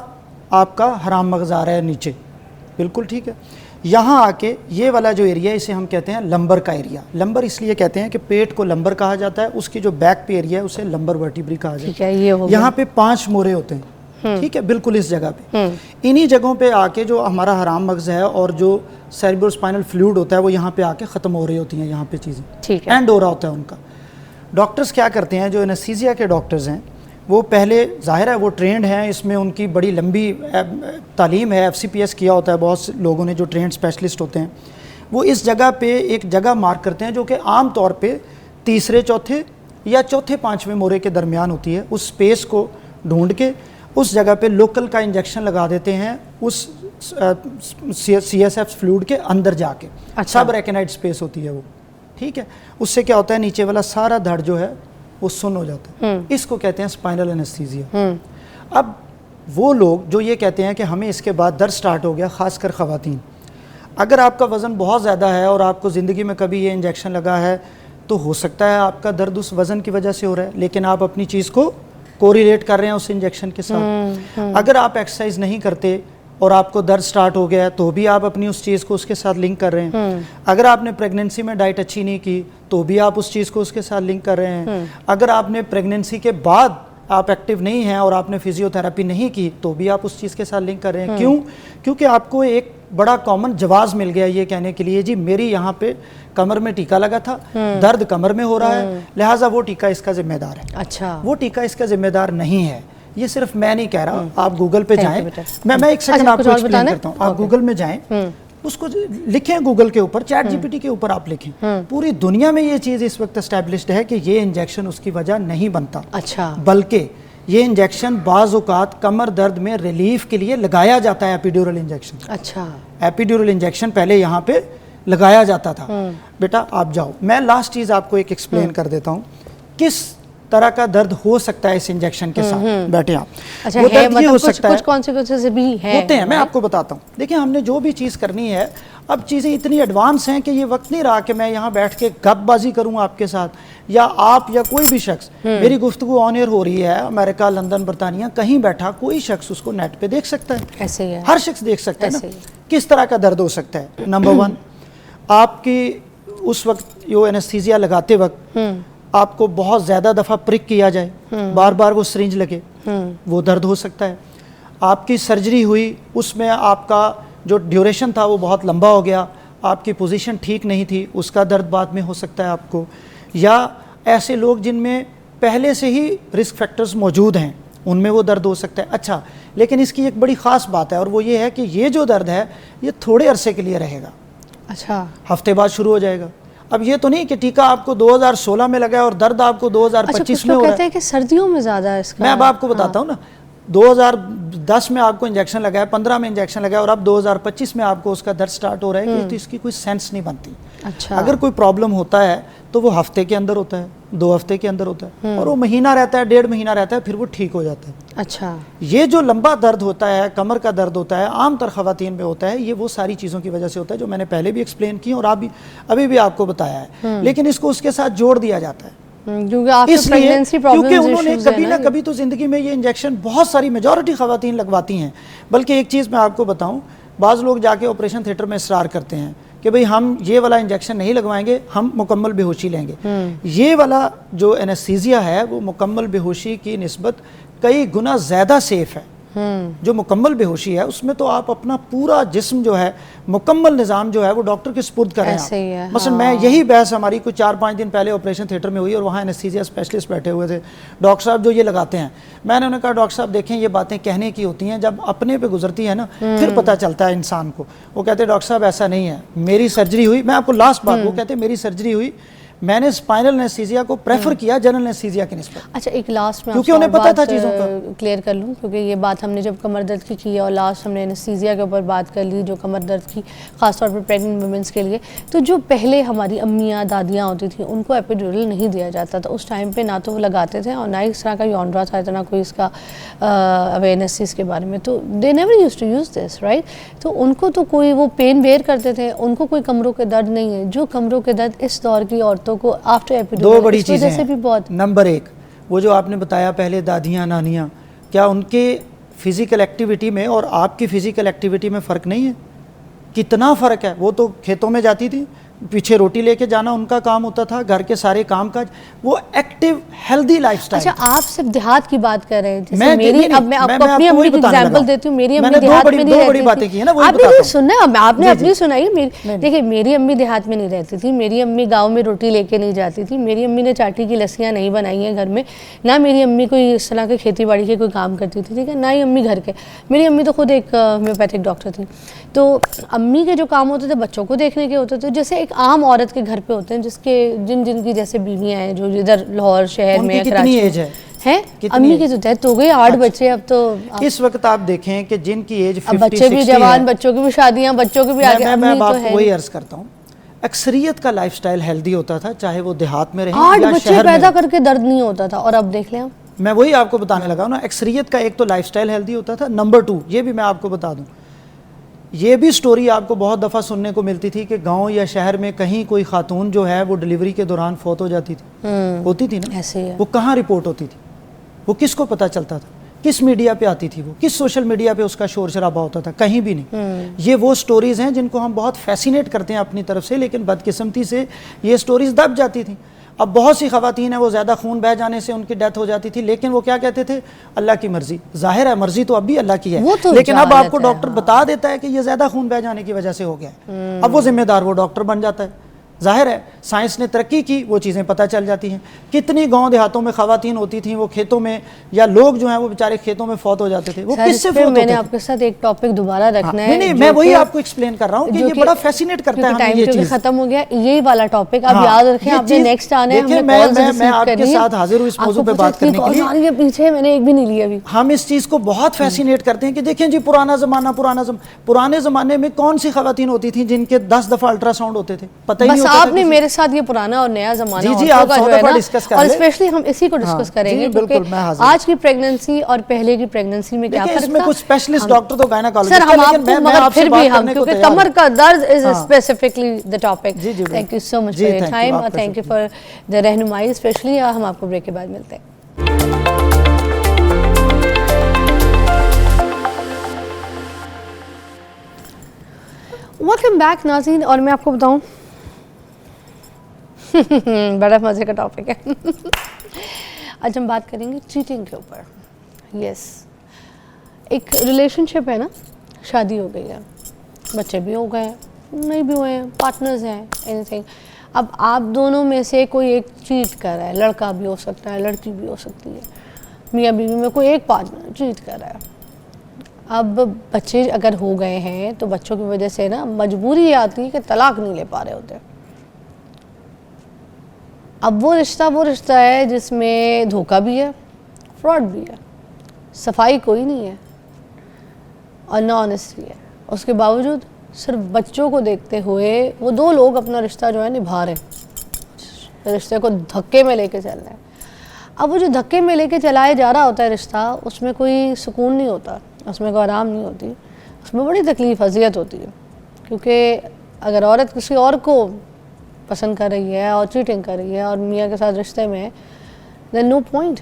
आपका हराम मगज़ आ रहा है नीचे, बिल्कुल ठीक है। यहाँ आके ये वाला जो एरिया, इसे हम कहते हैं लंबर का एरिया। लंबर इसलिए कहते हैं कि पेट को लंबर कहा जाता है, उसकी जो बैक पे एरिया है उसे लंबर वर्टिब्री कहा जाता है। ठीक है, ये हो यहाँ पे 5 मोरे होते हैं, ठीक है, बिल्कुल इस जगह पे। इन्हीं जगहों पे आके जो हमारा हराम मगज़ है और जो सेरेब्रोस्पाइनल फ्लूइड होता है वो यहाँ पे आके ख़त्म हो रही होती हैं, यहाँ पे चीज़ें, ठीक है, एंड हो रहा होता है उनका। डॉक्टर्स क्या करते हैं, जो एनेस्थीसिया के डॉक्टर्स हैं, वो पहले ज़ाहिर है वो ट्रेंड हैं, इसमें उनकी बड़ी लंबी तालीम है, FCPS किया होता है बहुत से लोगों ने जो ट्रेंड स्पेशलिस्ट होते हैं। वो इस जगह पे एक जगह मार्क करते हैं जो कि आम तौर पे तीसरे चौथे या चौथे पाँचवें मोरे के दरमियान होती है। उस स्पेस को ढूंढ के उस जगह पे लोकल का इंजेक्शन लगा देते हैं उस CSF फ्लूइड के अंदर जाके। अच्छा। सब रेकेनाइड स्पेस होती है वो, ठीक है। उससे क्या होता है, नीचे वाला सारा धड़ जो है वो सुन्न हो जाता है। इसको कहते हैं स्पाइनल एनेस्थीसिया। अब वो लोग जो ये कहते हैं कि हमें इसके बाद दर्द स्टार्ट हो गया, ख़ासकर ख़वातीन, अगर आपका वज़न बहुत ज़्यादा है और आपको ज़िंदगी में कभी ये इंजेक्शन लगा है, तो हो सकता है आपका दर्द उस वज़न की वजह से हो रहा है, लेकिन आप अपनी चीज़ को कोरिलेट कर रहे हैं उस इंजेक्शन के साथ। अगर आप एक्सरसाइज नहीं करते और आपको दर्द स्टार्ट हो गया तो भी आप अपनी उस चीज़ को उसके साथ लिंक कर रहे हैं। अगर आपने प्रेगनेंसी में डाइट अच्छी नहीं की तो भी आप उस चीज़ को उसके साथ लिंक कर रहे हैं। अगर आपने प्रेगनेंसी के बाद आप एक्टिव नहीं हैं और आपने फिजियोथेरेपी नहीं की तो भी आप उस चीज़ के साथ लिंक कर रहे हैं। क्यों? क्योंकि आपको एक बड़ा कॉमन जवाब मिल गया ये कहने के लिए, जी मेरी यहाँ पे कमर में टीका लगा था, दर्द कमर में हो रहा है, लिहाजा वो टीका इसका जिम्मेदार है। अच्छा। वो टीका इसका जिम्मेदार नहीं है। ये सिर्फ मैं नहीं कह रहा, आप गूगल पे जाएं, मैं एक सेकंड आपको एक्सप्लेन करता हूँ। आप गूगल में जाएं, उसको लिखें, गूगल के ऊपर, चैट GPT के ऊपर आप लिखें। पूरी दुनिया में ये चीज़ इस वक्त एस्टैब्लिश्ड है कि ये इंजेक्शन उसकी वजह नहीं बनता। अच्छा। बल्कि ये इंजेक्शन बाज़ औक़ात कमर दर्द में रिलीफ के लिए लगाया जाता है, एपिड्यूरल इंजेक्शन। अच्छा। एपिड्यूरल इंजेक्शन पहले यहाँ पे लगाया जाता था। बेटा आप जाओ, मैं लास्ट चीज़ आपको एक एक्सप्लेन कर देता हूँ। किस तरह का दर्द हो सकता है इस इंजेक्शन के साथ। बैठे आप। अच्छा वो है, दर्द ये मतलब हो कुछ सकता है, कुछ कॉन्सिक्वेंसेस भी है होते हैं। मैं आपको बताता हूँ। देखिए, हमने जो भी चीज़ करनी है, अब चीज़ें इतनी एडवांस हैं कि ये वक्त नहीं रहा कि मैं यहाँ बैठ के गपबाजी करूँ आपके साथ, या आप या कोई भी शख्स। मेरी गुफ्तगू ऑन एयर हो रही है, अमेरिका, लंदन, बरतानिया, कहीं बैठा कोई शख्स उसको नेट पे देख सकता है। ऐसे ही है, हर शख्स देख सकता है ऐसे ना ही। किस तरह का दर्द हो सकता है। नंबर 1, आपकी उस वक्त जो एनेस्थीसिया लगाते वक्त आपको बहुत ज़्यादा दफ़ा प्रिक किया जाए, बार बार वो सिरिंज लगे, वो दर्द हो सकता है। आपकी सर्जरी हुई, उसमें आपका जो ड्यूरेशन था वो बहुत लंबा हो गया, आपकी पोजीशन ठीक नहीं थी, उसका दर्द बाद में हो सकता है आपको। या ऐसे लोग जिनमें पहले से ही रिस्क फैक्टर्स मौजूद हैं, उनमें वो दर्द हो सकता है। अच्छा, लेकिन इसकी एक बड़ी ख़ास बात है, और वो ये है कि ये जो दर्द है ये थोड़े अरसे के लिए रहेगा। अच्छा, हफ्ते बाद शुरू हो जाएगा। अब ये तो नहीं कि टीका आपको 2016 में लगा है और दर्द आपको 2025 में हो रहा है। कहते हैं कि सर्दियों में ज़्यादा है इसका। मैं अब आपको बताता हूँ ना, 2010 में आपको इंजेक्शन लगा है, 15 में इंजेक्शन लगा है, और अब 2025 में आपको उसका दर्द स्टार्ट हो रहा है, कि तो इसकी कोई सेंस नहीं बनती। अच्छा, अगर कोई प्रॉब्लम होता है तो वो हफ्ते के अंदर होता है, 2 हफ्ते के अंदर होता है, और वो महीना रहता है, 1.5 महीना रहता है, फिर वो ठीक हो जाता है। अच्छा, ये जो लंबा दर्द होता है, कमर का दर्द होता है, आमतौर ख़वातीन में होता है, ये वो सारी चीज़ों की वजह से होता है जो मैंने पहले भी एक्सप्लेन की और अभी भी आपको बताया है। लेकिन इसको उसके साथ जोड़ दिया जाता है, क्योंकि आपको इसलिए प्रेगनेंसी क्योंकि प्रॉब्लम्स उन्होंने इश्यूज कभी ना कभी तो ज़िंदगी में ये इंजेक्शन बहुत सारी मेजॉरिटी ख़वातीन लगवाती हैं। बल्कि एक चीज़ मैं आपको बताऊं, बाज़ लोग जाके ऑपरेशन थिएटर में इसरार करते हैं कि भाई हम ये वाला इंजेक्शन नहीं लगवाएंगे, हम मुकम्मल बेहोशी लेंगे। ये वाला जो एनेस्थीसिया है वो मुकम्मल बेहोशी की निस्बत कई गुना ज़्यादा सेफ़ है। जो मुकम्मल बेहोशी है उसमें तो आप अपना पूरा जिस्म जो है, मुकम्मल निज़ाम जो है वो डॉक्टर के सुपुर्द कर रहे ऐसे ही है, हैं। मसलन मैं यही बहस हमारी कुछ 4-5 दिन पहले ऑपरेशन थिएटर में हुई, और वहाँ एनेस्थीसिया स्पेशलिस्ट बैठे हुए थे, डॉक्टर साहब जो ये लगाते हैं। मैंने उन्हें कहा, डॉक्टर साहब देखें, ये बातें कहने की होती हैं, जब अपने पे गुजरती है ना फिर पता चलता है इंसान को। वो कहते डॉक्टर साहब ऐसा नहीं है, मेरी सर्जरी हुई, मैं आपको लास्ट बात, वो कहते मेरी सर्जरी हुई, मैंने स्पाइनल एनेस्थीसिया को प्रेफर किया जनरल एनेस्थीसिया के निस्बत। अच्छा, एक लास्ट में क्योंकि उन्हें पता था चीज़ों का क्लियर कर लूँ, क्योंकि ये बात हमने जब कमर दर्द की है और लास्ट हमने एनेस्थीसिया के ऊपर बात कर ली, जो कमर दर्द की खासतौर पर प्रेग्नेंट वुमेंस के लिए। तो जो पहले हमारी अम्मियाँ दादियाँ होती थी, उनको एपिड्यूरल नहीं दिया जाता था उस टाइम पे, ना तो वो लगाते थे और ना ही इस तरह का यॉन्ड्रा था, इतना कोई इसका अवेयरनेस इसके बारे में। तो they never used to use this, right. तो उनको तो कोई वो पेन बेयर करते थे, उनको कोई कमरों के दर्द नहीं है। जो कमरों के दर्द इस दौर की औरतों को आफ्टर दो बड़ी चीज़ें से भी बहुत। नंबर 1, वो जो आपने बताया पहले दादियाँ नानियाँ, क्या उनके फिज़िकल एक्टिविटी में और आपकी फ़िज़िकल एक्टिविटी में फ़र्क नहीं है? कितना फ़र्क है। वो तो खेतों में जाती थी, पीछे रोटी लेके जाना उनका काम होता था, घर के सारे काम काज, वो एक्टिव हेल्दी लाइफस्टाइल। अच्छा, आप सिर्फ देहात की बात कर रहे हैं, जैसे मैं मेरी, अब मैं आपको अपनी अम्मी की एग्जांपल देती हूँ। मेरी अम्मी देहात में नहीं रहती थी। बातें की है ना, वही आपने बताता हूं। सुनना है, आपने अपनी सुनाई। देखिए, मेरी अम्मी देहात में नहीं रहती थी, मेरी अम्मी गाँव में रोटी लेके नहीं जाती थी, मेरी अम्मी ने चाटी की लस्सियाँ नहीं बनाई हैं घर में, ना मेरी अम्मी कोई इस तरह के खेती बाड़ी के कोई काम करती थी, ठीक है, ना ही अम्मी घर के। मेरी अम्मी तो खुद एक होम्योपैथिक डॉक्टर थी। तो अम्मी के जो काम होते थे बच्चों को देखने के होते थे, जैसे एक आम औरत के घर पे होते हैं, जिनकी जैसे बीवियां हैं, जो इधर लाहौर शहर में, कितनी एज है? अम्मी की तो डेथ हो गई, 8 बच्चे। अब तो इस वक्त आप देखें कि जिनकी एज 50, बच्चे भी जवान, बच्चों की भी शादियां, बच्चों की भी आगे। मैं आपको वही अर्ज करता हूँ, अक्सरियत का लाइफस्टाइल हेल्दी होता था, चाहे वो देहात में रहे 8 या बच्चे शहर में पैदा करके दर्द नहीं होता था, और अब देख लें। मैं वही आपको बताने लगा ना, अक्सरियत का एक तो लाइफस्टाइल हेल्दी होता था। नंबर 2, ये भी मैं आपको बता दूं, ये भी स्टोरी आपको बहुत दफ़ा सुनने को मिलती थी कि गांव या शहर में कहीं कोई खातून जो है वो डिलीवरी के दौरान फौत हो जाती थी, होती थी ना, ऐसे ही है। वो कहाँ रिपोर्ट होती थी, वो किसको पता चलता था, किस मीडिया पे आती थी, वो किस सोशल मीडिया पे उसका शोर शराबा होता था? कहीं भी नहीं। ये वो स्टोरीज़ हैं जिनको हम बहुत फैसिनेट करते हैं अपनी तरफ से, लेकिन बदकिस्मती से ये स्टोरीज़ दब जाती थी। अब बहुत सी ख़वातीन हैं वो ज़्यादा खून बह जाने से उनकी डेथ हो जाती थी, लेकिन वो क्या कहते थे, अल्लाह की मर्ज़ी। जाहिर है मर्ज़ी तो अब भी अल्लाह की है, तो लेकिन अब आपको डॉक्टर बता देता है कि ये ज़्यादा खून बह जाने की वजह से हो गया है, अब वो जिम्मेदार वो डॉक्टर बन जाता है। जाहिर है साइंस ने तरक्की की, वो चीज़ें पता चल जाती हैं। कितनी गांव देहातों में ख़वातीन होती थी, वो खेतों में, या लोग जो हैं वो बेचारे खेतों में फौत हो जाते थे। वो किससे फौत होते थे? मैंने आपके साथ एक टॉपिक दोबारा रखना है। नहीं, मैं वही आपको एक्सप्लेन कर रहा हूँ कि ये बड़ा फैसिनेट करता है हमें ये चीज़। खत्म हो गया यही वाला टॉपिक, आप याद रखें, आपने नेक्स्ट आना है। मैं आपके साथ हाजिर हूँ इस मौजू पे बात करने के लिए। पीछे मैंने एक भी नहीं लिया अभी। हम इस चीज़ को बहुत फैसिनेट करते हैं कि देखें जी, पुराना ज़माना, पुराने ज़माने में कौन सी ख़वातीन होती थी जिनके 10 दफ़ा अल्ट्रासाउंड होते थे? पता ही नहीं होता था आपने मेरे साथ ये पुराना और नया जमाना जी, औरतों आप का जो 100 है दफा ना, डिस्कस कर और लें। स्पेशली हम इसी को डिस्कस हाँ, करेंगे जी, बिल्कुल, मैं क्योंकि हाजिर हूं। आज की प्रेगनेंसी और पहले की प्रेगनेंसी में क्या देखिए, फर्क इसमें था। कुछ स्पेशलिस्ट हम- डॉक्टर तो गायनेकोलॉजिस्ट सर हैं, हम लेकिन आपको मैं मगर आपसे फिर बात भी हम करने को क्योंकि तैयार कमर हूं। का दर्द इज हाँ। Specifically the topic. जी, जी, थैंक यू सो मच जी, for your thank you, time और आपका थैंक यू शुक्रिया। फॉर द रहनुमाई स्पेशली। हम आपको ब्रेक के बाद मिलते हैं। वेलकम बैक नाज़रीन, और मैं आपको बताऊं बड़ा मज़े का टॉपिक है। आज हम बात करेंगे चीटिंग के ऊपर। यस, एक रिलेशनशिप है ना, शादी हो गई है, बच्चे भी हो गए हैं, नहीं भी हुए हैं, पार्टनर्स हैं, एनीथिंग। अब आप दोनों में से कोई एक चीट कर रहा है, लड़का भी हो सकता है, लड़की भी हो सकती है, मियाँ बीवी में कोई एक पार्टनर चीट कर रहा है। अब बच्चे अगर हो गए हैं तो बच्चों की वजह से ना मजबूरी ये आती है कि तलाक नहीं ले पा रहे होते। अब वो रिश्ता है जिसमें धोखा भी है, फ्रॉड भी है, सफाई कोई नहीं है और ना ऑनेस्ट भी है। उसके बावजूद सिर्फ बच्चों को देखते हुए वो दो लोग अपना रिश्ता जो है निभा रहे हैं, रिश्ते को धक्के में लेके चल रहे हैं। अब वो जो धक्के में लेके चलाया जा रहा होता है रिश्ता, उसमें कोई सुकून नहीं होता, उसमें कोई आराम नहीं होती, उसमें बड़ी तकलीफ़ अजियत होती है। क्योंकि अगर औरत किसी और को पसंद कर रही है और चीटिंग कर रही है और मियाँ के साथ रिश्ते में है, देन नो पॉइंट।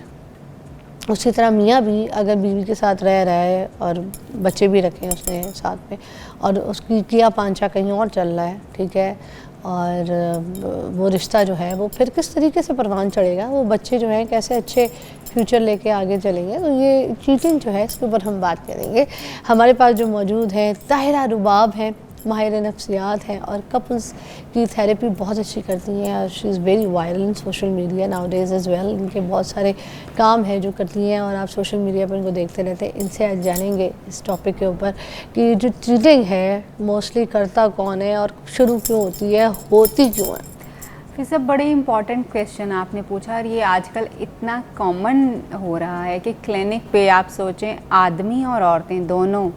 उसी तरह मियाँ भी अगर बीवी के साथ रह रहा है और बच्चे भी रखे हैं उसने साथ में और उसकी किया पांचा कहीं और चल रहा है, ठीक है, और वो रिश्ता जो है वो फिर किस तरीके से परवान चढ़ेगा, वो बच्चे जो हैं कैसे अच्छे फ्यूचर लेके आगे चलेंगे। तो ये चीटिंग जो है इसके ऊपर हम बात करेंगे। हमारे पास जो मौजूद है ताहिरा रुबाब हैं, माहिर नफ्सियात हैं और कपल्स की थेरेपी बहुत अच्छी करती हैं और she is very viral in social media now days as well. इनके बहुत सारे काम हैं जो करती हैं और आप सोशल मीडिया पर इनको देखते रहते हैं। इनसे आज जानेंगे इस टॉपिक के ऊपर कि जो चीटिंग है मोस्टली करता कौन है और शुरू क्यों होती है, होती क्यों है। ये सब बड़े इंपॉर्टेंट क्वेश्चन आपने पूछा और ये आजकल इतना कॉमन हो रहा है कि क्लिनिक पे आप सोचें आदमी और औरतें दोनों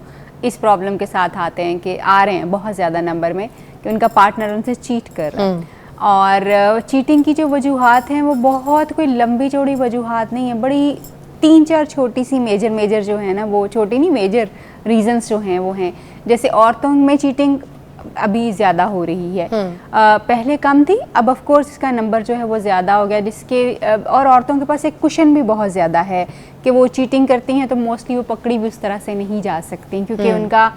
इस प्रॉब्लम के साथ आते हैं कि आ रहे हैं बहुत ज़्यादा नंबर में कि उनका पार्टनर उनसे चीट कर रहा है। और चीटिंग की जो वजूहात हैं वो बहुत कोई लंबी चौड़ी वजूहात नहीं है, बड़ी 3-4 छोटी सी मेजर जो है ना, वो छोटी नहीं मेजर रीजंस जो हैं वो हैं। जैसे औरतों में चीटिंग अभी ज़्यादा हो रही है, पहले कम थी, अब ऑफ कोर्स इसका नंबर जो है वो ज़्यादा हो गया, जिसके और औरतों के पास एक कुशन भी बहुत ज़्यादा है कि वो चीटिंग करती हैं तो मोस्टली वो पकड़ी भी उस तरह से नहीं जा सकती क्योंकि उनका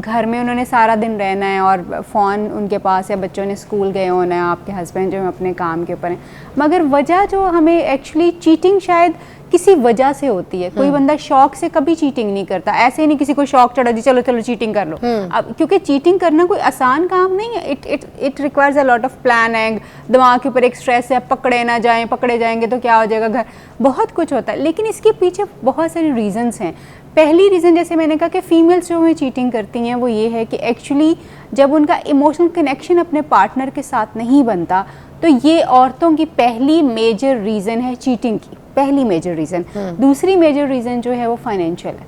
घर में उन्होंने सारा दिन रहना है और फ़ोन उनके पास है, बच्चों ने स्कूल गए होना है, आपके हस्बैंड जो है अपने काम के ऊपर हैं। मगर वजह जो हमें एक्चुअली चीटिंग शायद किसी वजह से होती है। कोई बंदा शौक से कभी चीटिंग नहीं करता, ऐसे ही नहीं किसी को शौक चढ़ा जी चलो चलो चीटिंग कर लो। अब क्योंकि चीटिंग करना कोई आसान काम नहीं है, it requires a lot of planning, दिमाग के ऊपर एक स्ट्रेस है, पकड़े ना जाएं, पकड़े जाएंगे तो क्या हो जाएगा घर, बहुत कुछ होता है। लेकिन इसके पीछे बहुत सारे रीजंस हैं। पहली रीज़न जैसे मैंने कहा कि फीमेल्स जो हमें चीटिंग करती हैं वो ये है कि एक्चुअली जब उनका इमोशनल कनेक्शन अपने पार्टनर के साथ नहीं बनता तो ये औरतों की पहली मेजर रीज़न है चीटिंग की, पहली मेजर रीज़न। दूसरी मेजर रीज़न जो है वो फाइनेंशियल है।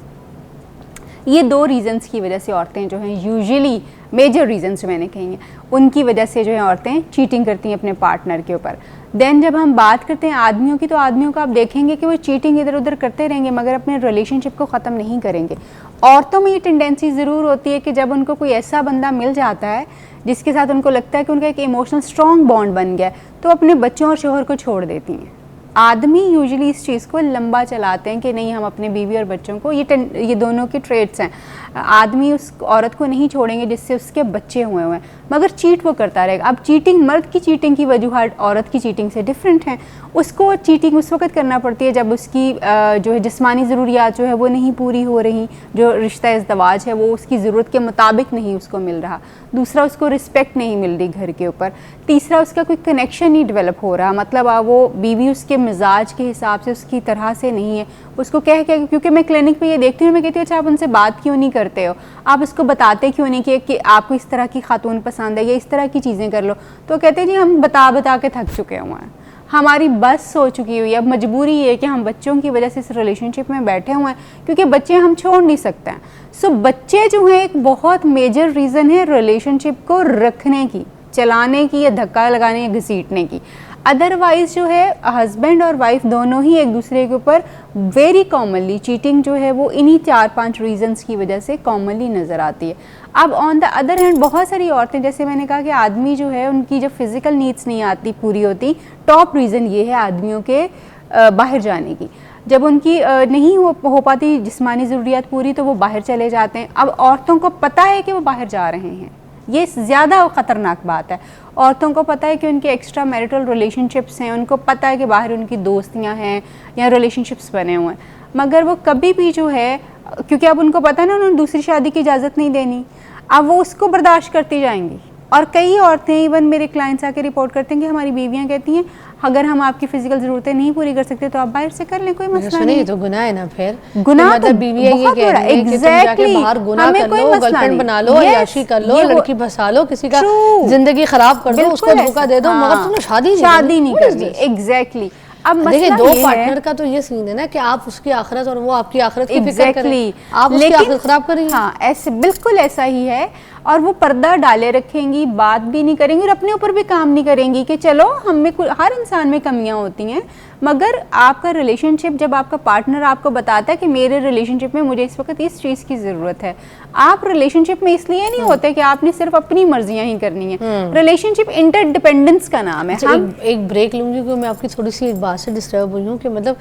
ये दो रीजंस की वजह से औरतें जो हैं यूजुअली मेजर रीजंस जो मैंने कही हैं उनकी वजह से जो है औरतें चीटिंग करती हैं अपने पार्टनर के ऊपर। देन जब हम बात करते हैं आदमियों की तो आदमियों को आप देखेंगे कि वो चीटिंग इधर उधर करते रहेंगे मगर अपने रिलेशनशिप को ख़त्म नहीं करेंगे। औरतों में ये टेंडेंसी ज़रूर होती है कि जब उनको कोई ऐसा बंदा मिल जाता है जिसके साथ उनको लगता है कि उनका एक इमोशनल स्ट्रॉन्ग बॉन्ड बन गया तो अपने बच्चों और शोहर को छोड़ देती हैं। आदमी यूजुअली इस चीज़ को लंबा चलाते हैं कि नहीं हम अपने बीवी और बच्चों को, ये दोनों के ट्रेड्स हैं। आदमी उस औरत को नहीं छोड़ेंगे जिससे उसके बच्चे हुए हैं मगर चीट वो करता रहेगा। अब चीटिंग, मर्द की चीटिंग की वजूहत औरत की चीटिंग से डिफरेंट हैं। उसको चीटिंग उस वक्त करना पड़ती है जब उसकी जो है जिस्मानी ज़रूरियात जो है वो नहीं पूरी हो रही, जो रिश्ता इज़्दवाज है वो उसकी ज़रूरत के मुताबिक नहीं उसको मिल रहा। दूसरा, उसको रिस्पेक्ट नहीं मिल रही घर के ऊपर। तीसरा, उसका कोई कनेक्शन नहीं डेवलप हो रहा, मतलब वो बीवी उसके मिजाज के हिसाब से उसकी तरह से नहीं है। उसको कह के, क्योंकि मैं क्लिनिक पे ये देखती हूँ, मैं कहती हूँ अच्छा आप उनसे बात क्यों नहीं करते हो, आप इसको बताते क्यों नहीं कि आपको इस तरह की खातून पसंद है या इस तरह की चीज़ें कर लो। तो कहते हैं जी हम बता के थक चुके हुए हैं, हमारी बस हो चुकी हुई है, अब मजबूरी ये है कि हम बच्चों की वजह से इस रिलेशनशिप में बैठे हुए हैं क्योंकि बच्चे हम छोड़ नहीं सकते हैं। सो बच्चे जो हैं एक बहुत मेजर रीज़न है रिलेशनशिप को रखने की, चलाने की या धक्का लगाने या घसीटने की। अदरवाइज जो है हस्बैंड और वाइफ दोनों ही एक दूसरे के ऊपर वेरी कॉमनली चीटिंग जो है वो इन्हीं 4-5 रीजंस की वजह से कॉमनली नज़र आती है। अब ऑन द अदर हैंड बहुत सारी औरतें, जैसे मैंने कहा कि आदमी जो है उनकी जब फिजिकल नीड्स नहीं आती पूरी होती, टॉप रीज़न ये है आदमियों के बाहर जाने की। जब उनकी नहीं हो पाती जिस्मानी ज़रूरियात पूरी तो वो बाहर चले जाते हैं। अब औरतों को पता है कि वो बाहर जा रहे हैं, ये ज़्यादा ख़तरनाक बात है। औरतों को पता है कि उनके एक्स्ट्रा मैरिटल रिलेशनशिप्स हैं, उनको पता है कि बाहर उनकी दोस्तियां हैं या रिलेशनशिप्स बने हुए हैं, मगर वो कभी भी जो है, क्योंकि अब उनको पता है ना उन्होंने दूसरी शादी की इजाज़त नहीं देनी, अब वो उसको बर्दाश्त करती जाएंगी। और कई औरतें इवन मेरे क्लाइंट्स आके रिपोर्ट करते हैं कि हमारी बीवियां कहती हैं अगर हम आपकी फिजिकल ज़रूरतें नहीं पूरी कर सकते तो आप बाहर से कर लें, कोई मसला नहीं। ये तो गुनाह है ना फिर। गुनाह तो मतलब बीवी ये कह रही है कि तुम जाके बाहर गुनाह कर लो, गर्लफ्रेंड बना लो, अय्याशी कर लो, लड़की फंसा लो, किसी का जिंदगी खराब कर दो, उसको धोखा दे दो, मगर तुमने शादी नहीं करनी। एग्जैक्टली। अब देखिए दो पार्टनर का तो ये सीन है ना कि आप उसकी आखिरत और वो आपकी आखिरत की फिक्र करें, आप उसकी आखिरत खराब करेंगे। हाँ, ऐसे बिल्कुल ऐसा ही है। और वो पर्दा डाले रखेंगी, बात भी नहीं करेंगी और अपने ऊपर भी काम नहीं करेंगी कि चलो हम में, हर इंसान में कमियां होती हैं, मगर आपका रिलेशनशिप जब आपका पार्टनर आपको बताता है कि मेरे रिलेशनशिप में मुझे इस वक्त इस चीज़ की ज़रूरत है, आप रिलेशनशिप में इसलिए नहीं होते कि आपने सिर्फ अपनी मर्जियां ही करनी है। रिलेशनशिप इंटरडिपेंडेंस का नाम है। एक ब्रेक लूंगी क्योंकि मैं आपकी थोड़ी सी एक बात से डिस्टर्ब हुई हूँ कि मतलब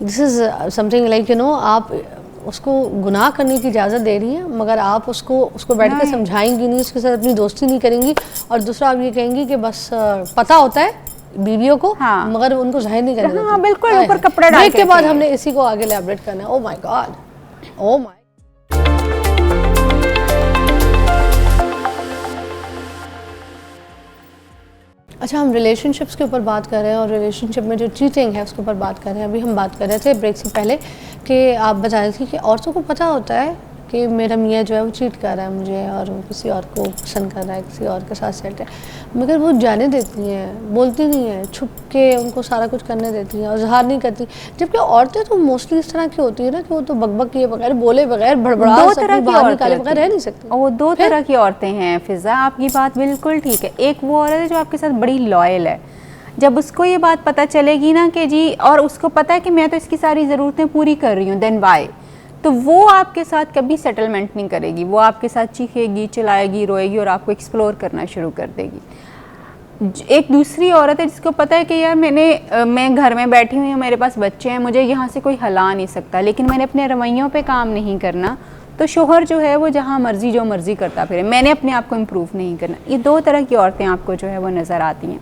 दिस इज़ समथिंग लाइक आप उसको गुनाह करने की इजाज़त दे रही हैं, मगर आप उसको बैठ के समझाएंगी नहीं, उसके साथ अपनी दोस्ती नहीं करेंगी, और दूसरा आप ये कहेंगी कि बस पता होता है बीवियों को, हाँ, मगर उनको जाहिर नहीं करना। हाँ, बिल्कुल ऊपर कपड़ा डाल के बाद हमने इसी को आगे एलैबोरेट करना है। Oh my God, oh my. अच्छा, हम रिलेशनशिप्स के ऊपर बात कर रहे हैं और रिलेशनशिप में जो चीटिंग है उसके ऊपर बात कर रहे हैं। अभी हम बात कर रहे थे ब्रेक से पहले कि आप बता रही थी कि औरतों को पता होता है कि मेरा मियाँ जो है वो चीट कर रहा है मुझे और वो किसी और को पसंद कर रहा है, किसी और के साथ सेट है, मगर वो जाने देती हैं, बोलती नहीं है, छुप के उनको सारा कुछ करने देती हैं और इज़हार नहीं करती। जबकि औरतें तो मोस्टली इस तरह की होती है ना कि वो तो बकबक किए बगैर, बोले बगैर, भड़बड़ा बाहर निकाले बगैर रह नहीं सकती। वो दो तरह की औरतें हैं फिजा, आपकी बात बिल्कुल ठीक है। एक वो औरत है जो आपके साथ बड़ी लॉयल है, जब उसको ये बात पता चलेगी ना कि जी, और उसको पता है कि मैं तो इसकी सारी ज़रूरतें पूरी कर रही हूँ, देन वाई, तो वो आपके साथ कभी सेटलमेंट नहीं करेगी, वो आपके साथ चीखेगी, चिल्लाएगी, रोएगी और आपको एक्सप्लोर करना शुरू कर देगी। एक दूसरी औरत है जिसको पता है कि यार मैं घर में बैठी हुई हूँ, मेरे पास बच्चे हैं, मुझे यहाँ से कोई हिला नहीं सकता, लेकिन मैंने अपने रवैयों पे काम नहीं करना, तो शोहर जो है वो जहाँ मर्जी जो मर्जी करता फिरे, मैंने अपने आप को इम्प्रूव नहीं करना। ये दो तरह की औरतें आपको जो है वो नज़र आती हैं।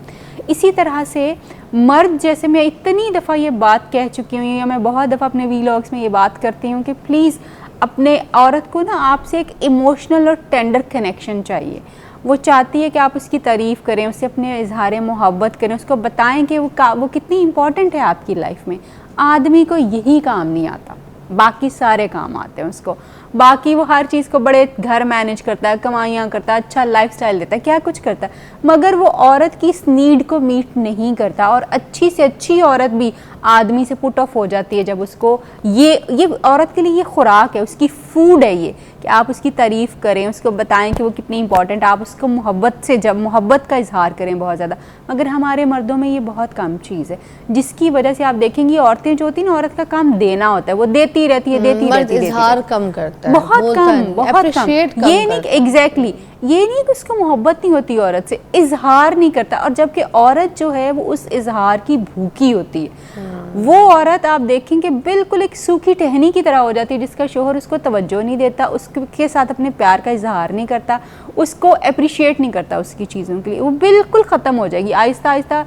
इसी तरह से मर्द, जैसे मैं इतनी दफ़ा ये बात कह चुकी हूँ या मैं बहुत दफ़ा अपने वीलॉग्स में ये बात करती हूँ कि प्लीज़ अपने औरत को ना आपसे एक इमोशनल और टेंडर कनेक्शन चाहिए। वो चाहती है कि आप उसकी तारीफ़ करें, उससे अपने इजहार मोहब्बत करें, उसको बताएं कि वो कितनी इम्पॉर्टेंट है आपकी लाइफ में। आदमी को यही काम नहीं आता, बाकी सारे काम आते हैं उसको। बाकी वो हर चीज़ को बड़े घर मैनेज करता है, कमाइयाँ करता है, अच्छा लाइफस्टाइल देता है, क्या कुछ करता है, मगर वो औरत की इस नीड को मीट नहीं करता। और अच्छी से अच्छी औरत भी आदमी से पुट ऑफ हो जाती है जब उसको ये औरत के लिए ये खुराक है, उसकी फूड है ये, कि आप उसकी तारीफ़ करें, उसको बताएं कि वो कितनी इंपॉर्टेंट, आप उसको मोहब्बत से, जब मोहब्बत का इजहार करें बहुत ज़्यादा। मगर हमारे मर्दों में ये बहुत कम चीज़ है, जिसकी वजह से आप देखेंगी औरतें जो होती हैं ना, औरत का काम देना होता है, वो देती रहती है, देती रहती है, इजहार कम करता है, बहुत कम। ये नहीं एग्जैक्टली ये नहीं कि उसको मोहब्बत नहीं होती औरत से, इजहार नहीं करता। और जबकि औरत जो है वो उस इजहार की भूखी होती है, वो औरत आप देखेंगे बिल्कुल एक सूखी टहनी की तरह हो जाती है, जिसका शोहर उसको तवज्जो नहीं देता, उसके साथ अपने प्यार का इजहार नहीं करता, उसको अप्रिशिएट नहीं करता उसकी चीज़ों के लिए, वो बिल्कुल ख़त्म हो जाएगी आहिस्ता आहिस्ता।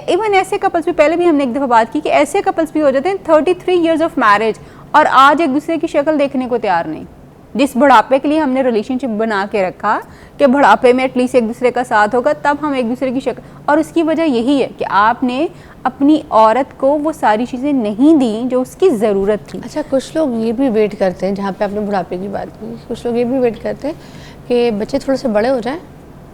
इवन ऐसे कपल्स भी, पहले भी हमने एक दफ़ा बात की कि ऐसे कपल्स भी हो जाते हैं 33 ईयर्स ऑफ मैरिज और आज एक दूसरे की शक्ल देखने को तैयार नहीं। जिस बुढ़ापे के लिए हमने रिलेशनशिप बना के रखा कि बुढ़ापे में एटलीस्ट एक दूसरे का साथ होगा, तब हम एक दूसरे की शक्ल, और उसकी वजह यही है कि आपने अपनी औरत को वो सारी चीज़ें नहीं दी जो उसकी ज़रूरत थी। अच्छा, कुछ लोग ये भी वेट करते हैं, जहाँ पे आपने बुढ़ापे की बात की, कुछ लोग ये भी वेट करते हैं कि बच्चे थोड़े से बड़े हो जाएं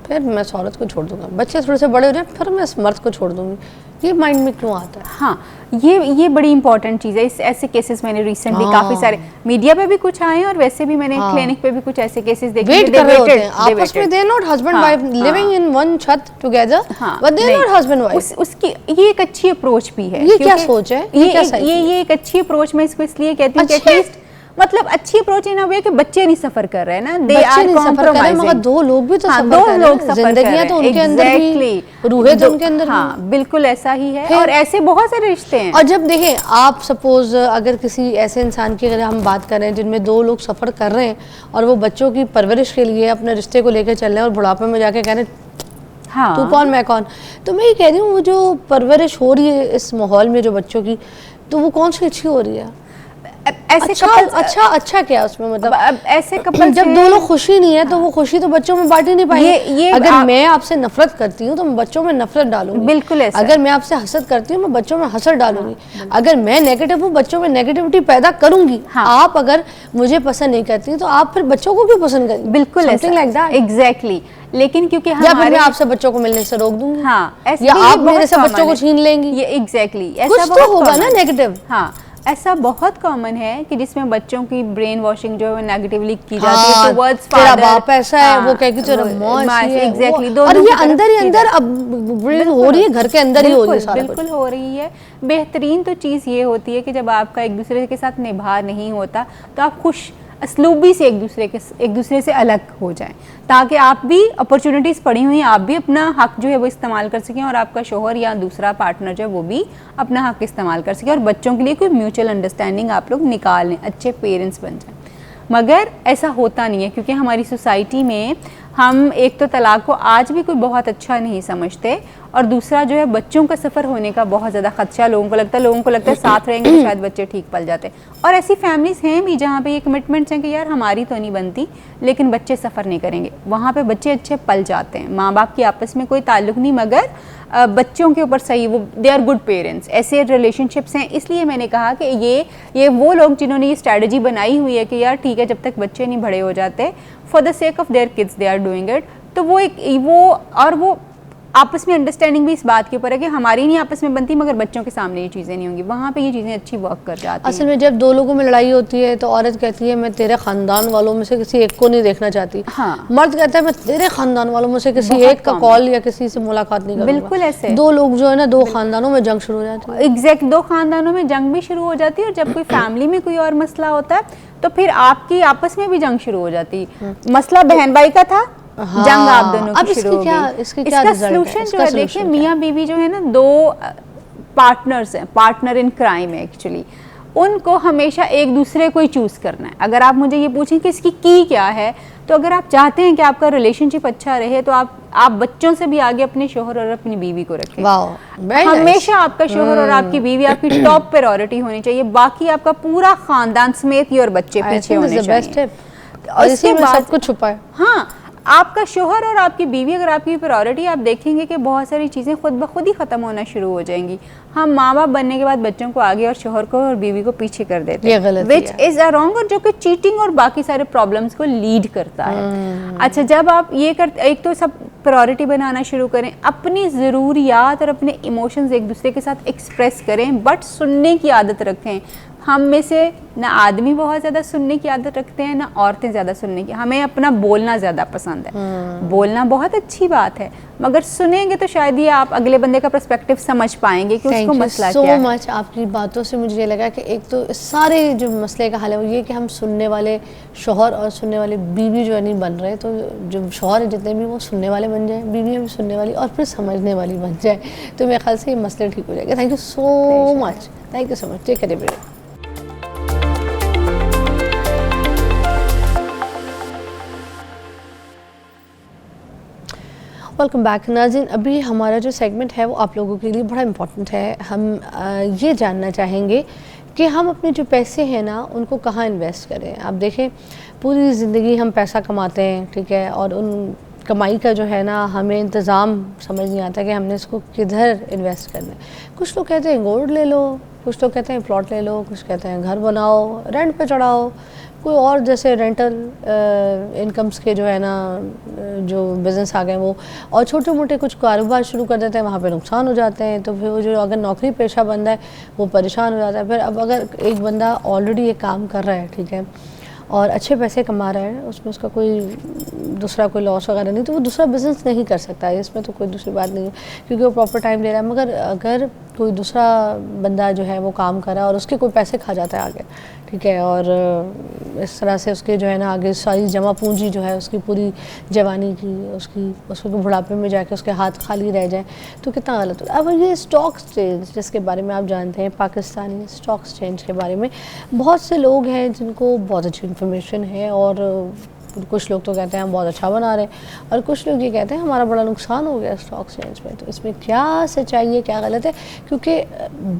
फिर मैं इस औरत को छोड़ दूंगा, बच्चे थोड़े से बड़े हो जाएं फिर मैं इस मर्द को छोड़ दूंगी। ये माइंड में क्यों आता है? हाँ, ये बड़ी इंपॉर्टेंट चीज़ है। इस ऐसे केसेस मैंने रिसेंटली काफ़ी सारे मीडिया पे भी कुछ आए हैं और वैसे भी मैंने क्लिनिक पे भी कुछ ऐसे केसेस देखे। वेट कर रहे होते हैं आपस में, they are not husband wife living in one छत together, but they are not husband wife. उसकी ये एक अच्छी अप्रोच भी है। ये क्या सोच है? ये एक अच्छी अप्रोच मैं इसको इसलिए कहती हूँ कि एटलीस्ट मतलब अच्छी अप्रोच इन वे कि बच्चे नहीं सफर कर रहे हैं ना, दे आर कॉम्प्रोमाइजिंग, मगर दो लोग भी तो हाँ, सफर दो कर रहे लोग हैं, सफर जिंदगियां तो उनके अंदर भी, रूहें तो उनके अंदर हाँ, बिल्कुल ऐसा ही है। और ऐसे बहुत सारे रिश्ते हैं। और जब देखें आप सपोज अगर किसी ऐसे इंसान की अगर हम बात कर रहे हैं जिनमें दो लोग सफर कर रहे हैं और वो बच्चों की परवरिश के लिए अपने रिश्ते को लेकर चल रहे हैं और बुढ़ापे में जाके कह रहे हैं हाँ, तू कौन मैं कौन, तो मैं ये कह रही हूँ वो जो परवरिश हो रही है इस माहौल में जो बच्चों की, तो वो कौन सी अच्छी हो रही है? ऐसे अच्छा, कपल अच्छा क्या उसमें मतलब अब ऐसे कपल जब दो लोग खुशी नहीं है तो वो खुशी तो बच्चों में बांट ही नहीं पाएंगे। अगर मैं आपसे नफरत करती हूँ तो मैं बच्चों में नफरत डालूंगी, बिल्कुल ऐसा। अगर मैं आपसे हसद करती हूँ मैं बच्चों में हसद डालूंगी, अगर मैं नेगेटिव हूँ बच्चों में नेगेटिविटी पैदा करूंगी। आप अगर मुझे पसंद नहीं करती तो आप फिर बच्चों को क्यों पसंद करेंगी? बिल्कुल समथिंग लाइक दैट, एग्जैक्टली। लेकिन क्योंकि या फिर मैं आपसे बच्चों को मिलने से रोक दूंगी, हाँ, या आप मेरे से बच्चों को छीन लेंगी, ये एग्जैक्टली कुछ तो होगा ना नेगेटिव। हाँ, ऐसा बहुत कॉमन है कि जिसमें बच्चों की ब्रेन वॉशिंग जो है नेगेटिवली की जाती है टुवर्ड्स फादर। तेरा बाप ऐसा है, वो कह के तेरा मौत है, एग्जैक्टली। और ये अंदर ही अंदर अब ब्रेन हो रही है, घर के अंदर ही हो रही है सारा कुछ। बिल्कुल हो रही है। बेहतरीन तो चीज़ ये होती है कि जब आपका एक दूसरे के साथ निभा नहीं होता तो आप खुश असलूबी से एक दूसरे से अलग हो जाएं, ताकि आप भी अपॉर्चुनिटीज़ पड़ी हुई हैं, आप भी अपना हक जो है वो इस्तेमाल कर सकें और आपका शोहर या दूसरा पार्टनर जो है वो भी अपना हक इस्तेमाल कर सके और बच्चों के लिए कोई म्यूचुअल अंडरस्टैंडिंग आप लोग निकाल लें, अच्छे पेरेंट्स बन जाएं। मगर ऐसा होता नहीं है क्योंकि हमारी सोसाइटी में हम एक तो तलाक को आज भी कोई बहुत अच्छा नहीं समझते और दूसरा जो है बच्चों का सफ़र होने का बहुत ज़्यादा खदशा लोगों को लगता है साथ रहेंगे तो शायद बच्चे ठीक पल जाते हैं। और ऐसी फैमिलीज़ हैं भी जहाँ पे ये कमिटमेंट्स हैं कि यार हमारी तो नहीं बनती लेकिन बच्चे सफ़र नहीं करेंगे, वहाँ पे बच्चे अच्छे पल जाते हैं, माँ बाप की आपस में कोई ताल्लुक़ नहीं मगर बच्चों के ऊपर सही वो दे आर गुड पेरेंट्स, ऐसे रिलेशनशिप्स हैं। इसलिए मैंने कहा कि ये वो लोग जिन्होंने ये स्ट्रैटेजी बनाई हुई है कि यार ठीक है जब तक बच्चे नहीं बड़े हो जाते for the sake of their kids they are doing it, तो वो आपस में अंडरस्टैंडिंग भी इस बात के ऊपर है कि हमारी नहीं आपस में बनती मगर बच्चों के सामने ये चीज़ें नहीं होंगी, वहाँ पे ये चीज़ें अच्छी वर्क कर जाती हैं। असल में जब दो लोगों में लड़ाई होती है तो औरत कहती है मैं तेरे खानदान वालों में से किसी एक को नहीं देखना चाहती, हाँ। मर्द कहता है मैं तेरे खानदान वालों में से किसी एक का कॉल या किसी से मुलाकात नहीं करूंगा। बिल्कुल ऐसे दो लोग जो है ना दो खानदानों में जंग शुरू हो जाती है। एग्जैक्ट, दो खानदानों में जंग भी शुरू हो जाती है और जब कोई फैमिली में कोई और मसला होता है तो फिर आपकी आपस में भी जंग शुरू हो जाती है। मसला बहन भाई का था, हाँ, जंग आप दोनों की शुरू हो गई। इसका सलूशन जो है देखिए मियाँ बीवी जो है ना दो पार्टनर्स हैं, पार्टनर इन क्राइम है एक्चुअली, उनको हमेशा एक दूसरे को ही चूज़ करना है। अगर आप मुझे ये पूछें कि इसकी की क्या है तो अगर आप चाहते हैं कि आपका रिलेशनशिप अच्छा रहे तो आप बच्चों से भी आगे अपने शोहर और अपनी बीवी को रखें। हमेशा आपका शोहर और आपकी बीवी आपकी टॉप प्रायोरिटी होनी चाहिए, बाकी आपका पूरा खानदान समेत ही और बच्चे पीछे होने चाहिए। और इसी में सब कुछ छुपा है। हाँ, आपका शोहर और आपकी बीवी अगर आपकी प्रायोरिटी, आप देखेंगे कि बहुत सारी चीज़ें खुद ब खुद ही ख़त्म होना शुरू हो जाएंगी। हम माँ बाप बनने के बाद बच्चों को आगे और शोहर को और बीवी को पीछे कर देते हैं, विच इज़ अ रॉन्ग, और जो कि चीटिंग और बाकी सारे प्रॉब्लम्स को लीड करता है। अच्छा, जब आप ये करते, एक तो सब प्रायोरिटी बनाना शुरू करें, अपनी ज़रूरियात और अपने इमोशंस एक दूसरे के साथ एक्सप्रेस करें, बट सुनने की आदत रखें। हम में से ना आदमी बहुत ज़्यादा सुनने की आदत रखते हैं ना औरतें ज़्यादा सुनने की, हमें अपना बोलना ज़्यादा पसंद है। बोलना बहुत अच्छी बात है मगर सुनेंगे तो शायद ही आप अगले बंदे का पर्सपेक्टिव समझ पाएंगे कि उसको मसला क्या है। सो मच आपकी बातों से मुझे ये लगा कि एक तो इस सारे जो मसले का हल है वो ये कि हम सुनने वाले शोहर और सुनने वाले बीवी जो है नहीं बन रहे, तो जो शोहर है जितने भी वो सुनने वाले बन जाए, बीवी भी सुनने वाली और फिर समझने वाली बन जाए, तो मेरे ख्याल से ये मसले ठीक हो जाएंगे। Thank you so much, thank you so much, take care everyone. Welcome back नाज़रीन। अभी हमारा जो सेगमेंट है वो आप लोगों के लिए बड़ा इम्पोर्टेंट है। हम ये जानना चाहेंगे कि हम अपने जो पैसे हैं ना उनको कहाँ इन्वेस्ट करें। आप देखें पूरी ज़िंदगी हम पैसा कमाते हैं, ठीक है, और उन कमाई का जो है ना हमें इंतज़ाम समझ नहीं आता कि हमने इसको किधर इन्वेस्ट करना है। कुछ लोग कहते हैं गोल्ड ले लो, कुछ लोग कहते हैं प्लॉट ले लो, कुछ कहते हैं घर बनाओ, रेंट पे चढ़ाओ, कोई और जैसे रेंटल इनकम्स के जो है ना जो बिज़नेस आ गए वो, और छोटे मोटे कुछ कारोबार शुरू कर देते हैं, वहाँ पे नुकसान हो जाते हैं। तो फिर वो जो अगर नौकरी पेशा बंदा है वो परेशान हो जाता है। फिर अब अगर एक बंदा ऑलरेडी ये काम कर रहा है, ठीक है, और अच्छे पैसे कमा रहा है, उसमें उसका कोई दूसरा कोई लॉस वगैरह नहीं, तो वो दूसरा बिज़नेस नहीं कर सकता है, इसमें तो कोई दूसरी बात नहीं है, क्योंकि वो प्रॉपर टाइम दे रहा है। मगर अगर कोई दूसरा बंदा जो है वो काम कर रहा है और उसके कोई पैसे खा जाता है आगे, ठीक है, और इस तरह से उसके जो है ना आगे सारी जमा पूंजी जो है उसकी पूरी जवानी की उसके बुढ़ापे में जाके उसके हाथ खाली रह जाए, तो कितना गलत होता है। अब ये स्टॉक एक्सचेंज जिसके बारे में आप जानते हैं, पाकिस्तानी स्टॉक एक्सचेंज के बारे में बहुत से लोग हैं जिनको बहुत अच्छी इन्फॉर्मेशन है, और कुछ लोग तो कहते हैं हम बहुत अच्छा बना रहे हैं, और कुछ लोग ये कहते हैं हमारा बड़ा नुकसान हो गया स्टॉक एक्सचेंज में। तो इसमें क्या सच्चाई है, क्या गलत है? क्योंकि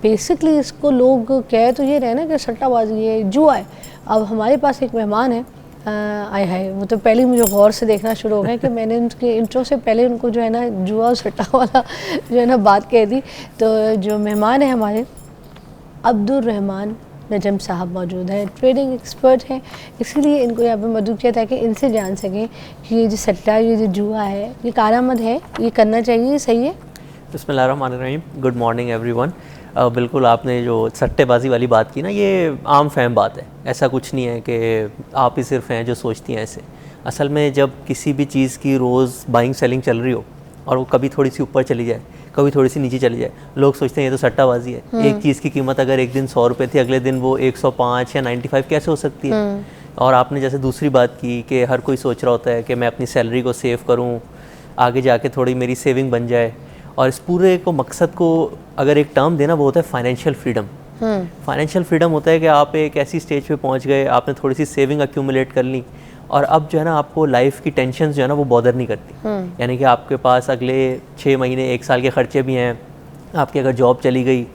बेसिकली इसको लोग कह तो ये रहे ना कि सट्टाबाजी है, जुआ है। अब हमारे पास एक मेहमान है, आए हाय, वो तो पहले ही मुझे गौर से देखना शुरू हो गया कि मैंने उनके इंट्रो से पहले उनको जो है ना जुआ और सट्टा वाला जो है ना बात कह दी। तो जो मेहमान है हमारे, अब्दुल रहमान नजम साहब मौजूद हैं, ट्रेडिंग एक्सपर्ट हैं, इसीलिए इनको यहाँ पे मदद किया ताकि इनसे जान सकें कि ये जो सट्टा, ये जो जुआ है, ये कारामद है, ये करना चाहिए, सही है? बिस्मिल्लाहिर्रहमानिर्रहीम। Good morning everyone. बिल्कुल आपने जो सट्टेबाजी वाली बात की ना, ये आम फहम बात है, ऐसा कुछ नहीं है कि आप ही सिर्फ हैं जो सोचती हैं ऐसे। असल में जब किसी भी चीज़ की रोज़ बाइंग सेलिंग चल रही हो और वो कभी थोड़ी सी ऊपर चली जाए, कभी थोड़ी सी नीचे चली जाए, लोग सोचते हैं ये तो सट्टाबाजी है। एक चीज़ की कीमत अगर एक दिन 100 रुपये थी, अगले दिन वो 105 या 95 कैसे हो सकती है? और आपने जैसे दूसरी बात की कि हर कोई सोच रहा होता है कि मैं अपनी सैलरी को सेव करूं, आगे जाके थोड़ी मेरी सेविंग बन जाए, और इस पूरे को मकसद को अगर एक टर्म देना, वो होता है फाइनेंशियल फ्रीडम। फाइनेंशियल फ्रीडम होता है कि आप एक ऐसी स्टेज पे पहुंच गए, आपने थोड़ी सी सेविंग अक्यूमुलेट कर ली, और अब जो है ना आपको लाइफ की टेंशन जो है ना वो बॉदर नहीं करती। यानी कि आपके पास अगले 6 महीने 1 साल के खर्चे भी हैं, आपकी अगर जॉब चली गई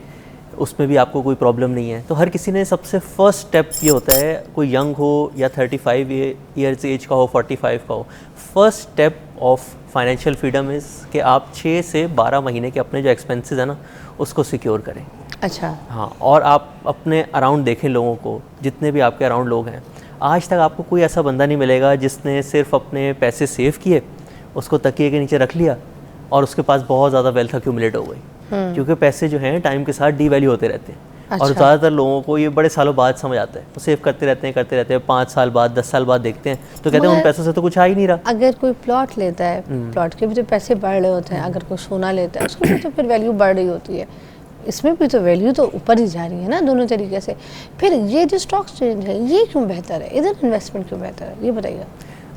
उसमें भी आपको कोई प्रॉब्लम नहीं है। तो हर किसी ने सबसे फर्स्ट स्टेप ये होता है, कोई यंग हो या 35 ईयर्स एज का हो, 45 का हो, first step of financial freedom is कि आप 6 से 12 महीने के अपने जो एक्सपेंसेस है ना उसको सिक्योर करें। अच्छा, हाँ, और आप अपने अराउंड देखें लोगों को, जितने भी आपके अराउंड लोग हैं, आज तक आपको कोई ऐसा बंदा नहीं मिलेगा जिसने सिर्फ अपने पैसे सेव किए, उसको तकिए के नीचे रख लिया और उसके पास बहुत ज़्यादा वेल्थ अक्यूमुलेट हो गई। क्योंकि पैसे जो हैं टाइम के साथ डीवैल्यू होते रहते हैं। अच्छा। और ज़्यादातर लोगों को ये बड़े सालों बाद समझ आता है, वो सेव करते रहते हैं 5 साल बाद 10 साल बाद देखते हैं तो कहते हैं उन पैसों से तो कुछ आ ही नहीं रहा। अगर कोई प्लॉट लेता है, प्लॉट के भी तो पैसे बढ़ रहे होते हैं, अगर कोई सोना लेता है उसकी भी तो फिर वैल्यू बढ़ रही होती है, इसमें भी तो वैल्यू तो ऊपर ही जा रही है ना दोनों तरीके से। फिर ये जो स्टॉक एक्सचेंज है ये क्यों बेहतर है, इधर इन्वेस्टमेंट क्यों बेहतर है, ये बताइए।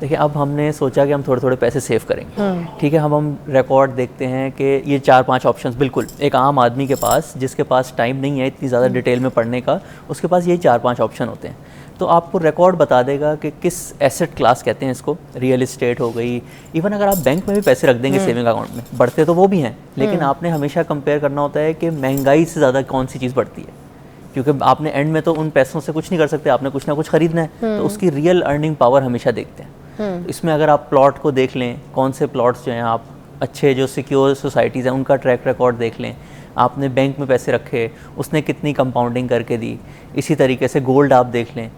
देखिए, अब हमने सोचा कि हम थोड़े थोड़े पैसे सेव करेंगे, ठीक है। हम रिकॉर्ड देखते हैं कि ये 4-5 ऑप्शंस, बिल्कुल एक आम आदमी के पास, जिसके पास टाइम नहीं है इतनी ज़्यादा डिटेल में पढ़ने का, उसके पास यही 4-5 ऑप्शन होते हैं। तो आपको रिकॉर्ड बता देगा कि किस एसेट क्लास कहते हैं इसको, रियल इस्टेट हो गई, इवन अगर आप बैंक में भी पैसे रख देंगे सेविंग अकाउंट में, बढ़ते तो वो भी हैं, लेकिन आपने हमेशा कंपेयर करना होता है कि महंगाई से ज़्यादा कौन सी चीज़ बढ़ती है, क्योंकि आपने एंड में तो उन पैसों से कुछ नहीं कर सकते, आपने कुछ ना कुछ खरीदना है, तो उसकी रियल अर्निंग पावर हमेशा देखते हैं। इसमें अगर आप प्लॉट को देख लें, कौन से प्लॉट्स जो हैं, आप अच्छे जो सिक्योर सोसाइटीज़ हैं उनका ट्रैक रिकॉर्ड देख लें, आपने बैंक में पैसे रखे, उसने कितनी कंपाउंडिंग करके दी, इसी तरीके से गोल्ड आप देख लें।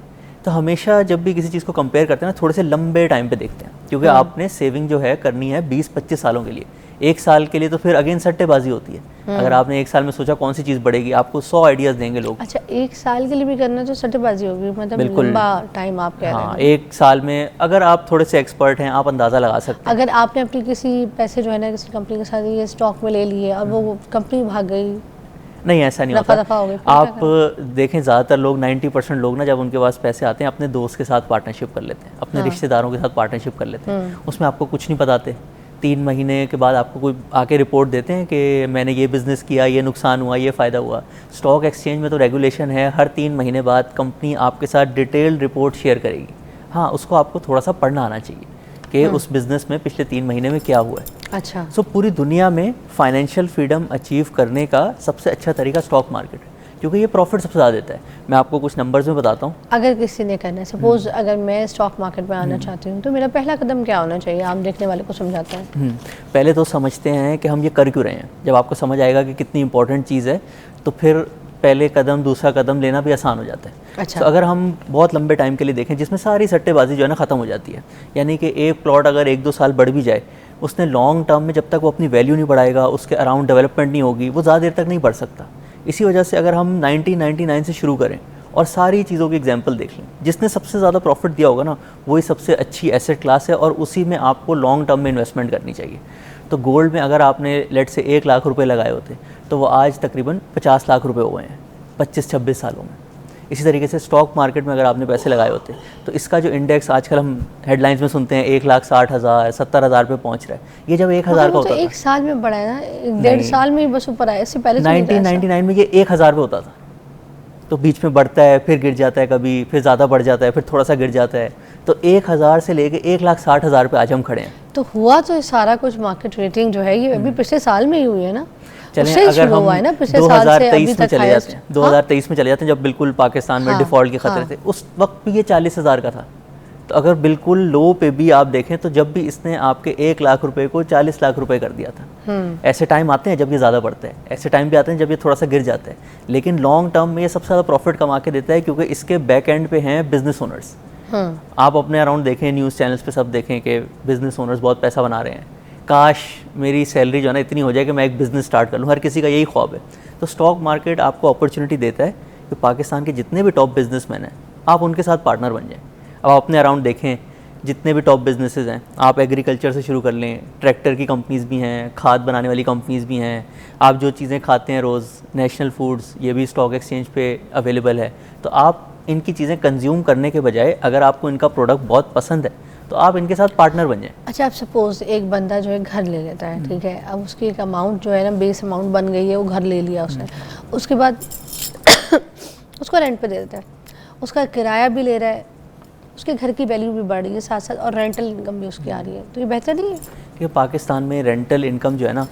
तो हमेशा जब भी किसी चीज़ को कंपेयर करते हैं ना, थोड़े से लंबे टाइम पे देखते हैं, क्योंकि आपने सेविंग जो है करनी है 20-25 सालों के लिए। 1 साल के लिए तो फिर अगेन सट्टेबाजी होती है। अगर आपने 1 साल में सोचा कौन सी चीज़ बढ़ेगी, आपको 100 आइडियाज़ देंगे लोग। अच्छा, 1 साल के लिए भी करना तो सट्टेबाजी होगी, मतलब लंबा टाइम आप कह रहे हैं। हाँ, 1 साल में अगर आप थोड़े से एक्सपर्ट हैं, आप अंदाज़ा लगा सकते हैं। अगर आपने अपनी किसी पैसे जो है ना किसी कंपनी के साथ ये स्टॉक में ले लिए और वो कंपनी भाग गई, नहीं, ऐसा नहीं दफा होता। हो गई, आप देखें, ज़्यादातर लोग 90% लोग ना, जब उनके पास पैसे आते हैं अपने दोस्त के साथ पार्टनरशिप कर लेते हैं, अपने रिश्तेदारों के साथ पार्टनरशिप कर लेते हैं। उसमें आपको कुछ नहीं बताते। 3 महीने के बाद आपको कोई आके रिपोर्ट देते हैं कि मैंने ये बिज़नेस किया, ये नुकसान हुआ, ये फ़ायदा हुआ। स्टॉक एक्सचेंज में तो रेगुलेशन है, हर 3 महीने बाद कंपनी आपके साथ डिटेल्ड रिपोर्ट शेयर करेगी। हाँ, उसको आपको थोड़ा सा पढ़ना आना चाहिए कि उस बिज़नेस में पिछले 3 महीने में क्या हुआ है। अच्छा, सो पूरी दुनिया में फाइनेंशियल फ्रीडम अचीव करने का सबसे अच्छा तरीका स्टॉक मार्केट है, क्योंकि ये प्रॉफिट सबसे ज़्यादा देता है। मैं आपको कुछ नंबर्स में बताता हूँ। अगर किसी ने करना है, सपोज अगर मैं स्टॉक मार्केट में आना चाहती हूँ, तो मेरा पहला कदम क्या होना चाहिए, आम देखने वाले को समझाते हैं। पहले तो समझते हैं कि हम ये कर क्यों रहे हैं। जब आपको समझ आएगा कि कितनी इंपॉर्टेंट चीज़ है, तो फिर पहले कदम दूसरा कदम लेना भी आसान हो जाता है। अच्छा। तो अगर हम बहुत लंबे टाइम के लिए देखें जिसमें सारी सट्टेबाजी जो है ना ख़त्म हो जाती है, यानी कि एक प्लॉट अगर 1-2 साल बढ़ भी जाए, उसने लॉन्ग टर्म में जब तक वो अपनी वैल्यू नहीं बढ़ाएगा, उसके अराउंड डेवलपमेंट नहीं होगी, वो ज़्यादा देर तक नहीं बढ़ सकता। इसी वजह से अगर हम 1999 से शुरू करें और सारी चीज़ों की एग्जांपल देख लें, जिसने सबसे ज़्यादा प्रॉफिट दिया होगा ना, वही सबसे अच्छी एसेट क्लास है और उसी में आपको लॉन्ग टर्म में इन्वेस्टमेंट करनी चाहिए। तो गोल्ड में अगर आपने लेट से 1 लाख रुपए लगाए होते तो वो आज तकरीबन 50 लाख रुपए हो गए हैं 25-26 सालों में। इसी तरीके से स्टॉक मार्केट में अगर आपने पैसे लगाए होते तो इसका जो इंडेक्स आजकल हम हेडलाइंस में सुनते हैं 1,60,000 70,000 पे पहुंच रहा है, ये जब 1,000 का होता तो था, एक साल में बढ़ा है ना, 1.5 साल में ही बस ऊपर आया, इससे पहले तो नहीं था ऐसा। 1999 में ये 1,000 पे होता था, तो बीच में बढ़ता है, फिर गिर जाता है, कभी फिर ज़्यादा बढ़ जाता है, फिर थोड़ा सा गिर जाता है। तो 1,000 से लेके 1,60,000 पे आज हम खड़े हैं। तो हुआ तो ये सारा कुछ मार्केट रेटिंग जो है ये अभी पिछले साल में ही हुई है ना, चलें उससे ही अगर शुरू हम हुआ है ना, पिछले साल से अभी 2023 में तक चले हाईएस्ट। जाते हैं, 2023 में चले जाते हैं जब बिल्कुल पाकिस्तान में हाँ, डिफ़ॉल्ट के खतरे हाँ। थे, उस वक्त भी ये 40,000 का था। तो अगर बिल्कुल लो पे भी आप देखें तो जब भी इसने आपके 1 लाख रुपए को 40 लाख रुपए कर दिया था। ऐसे टाइम आते हैं जब ये ज़्यादा बढ़ता है, ऐसे टाइम भी आते हैं जब ये थोड़ा सा गिर जाता है, लेकिन लॉन्ग टर्म में ये सबसे ज़्यादा प्रॉफिट कमा के देता है क्योंकि इसके बैक एंड पे हैं बिजनेस ओनर्स। आप अपने अराउंड देखें, न्यूज़ चैनल्स पे सब देखें कि बिजनेस ओनर्स बहुत पैसा बना रहे हैं। काश मेरी सैलरी जो है ना इतनी हो जाए कि मैं एक बिज़नेस स्टार्ट कर लूँ, हर किसी का यही ख्वाब है। तो स्टॉक मार्केट आपको अपॉर्चुनिटी देता है कि पाकिस्तान के जितने भी टॉप बिजनेसमैन हैं आप उनके साथ पार्टनर बन जाएं। अब आप अपने अराउंड देखें, जितने भी टॉप बिजनेसेस हैं, आप एग्रीकल्चर से शुरू कर लें, ट्रैक्टर की कंपनीज़ भी हैं, खाद बनाने वाली कंपनीज़ भी हैं, आप जो चीज़ें खाते हैं रोज़, नेशनल फूड्स, ये भी स्टॉक एक्सचेंज पे अवेलेबल है। तो आप इनकी चीज़ें कंज्यूम करने के बजाय अगर आपको इनका प्रोडक्ट बहुत पसंद है तो आप इनके साथ पार्टनर बन जाएं। अच्छा, आप सपोज एक बंदा जो है घर ले लेता है, ठीक है, अब उसकी एक अमाउंट जो है ना बेस अमाउंट बन गई है, वो घर ले लिया उसने, उसके बाद उसको रेंट पे दे देता है, उसका किराया भी ले रहा है, उसके घर की वैल्यू भी बढ़ रही है साथ साथ, और रेंटल इनकम भी उसकी आ रही है, तो ये बेहतर नहीं है? कि पाकिस्तान में रेंटल इनकम जो है ना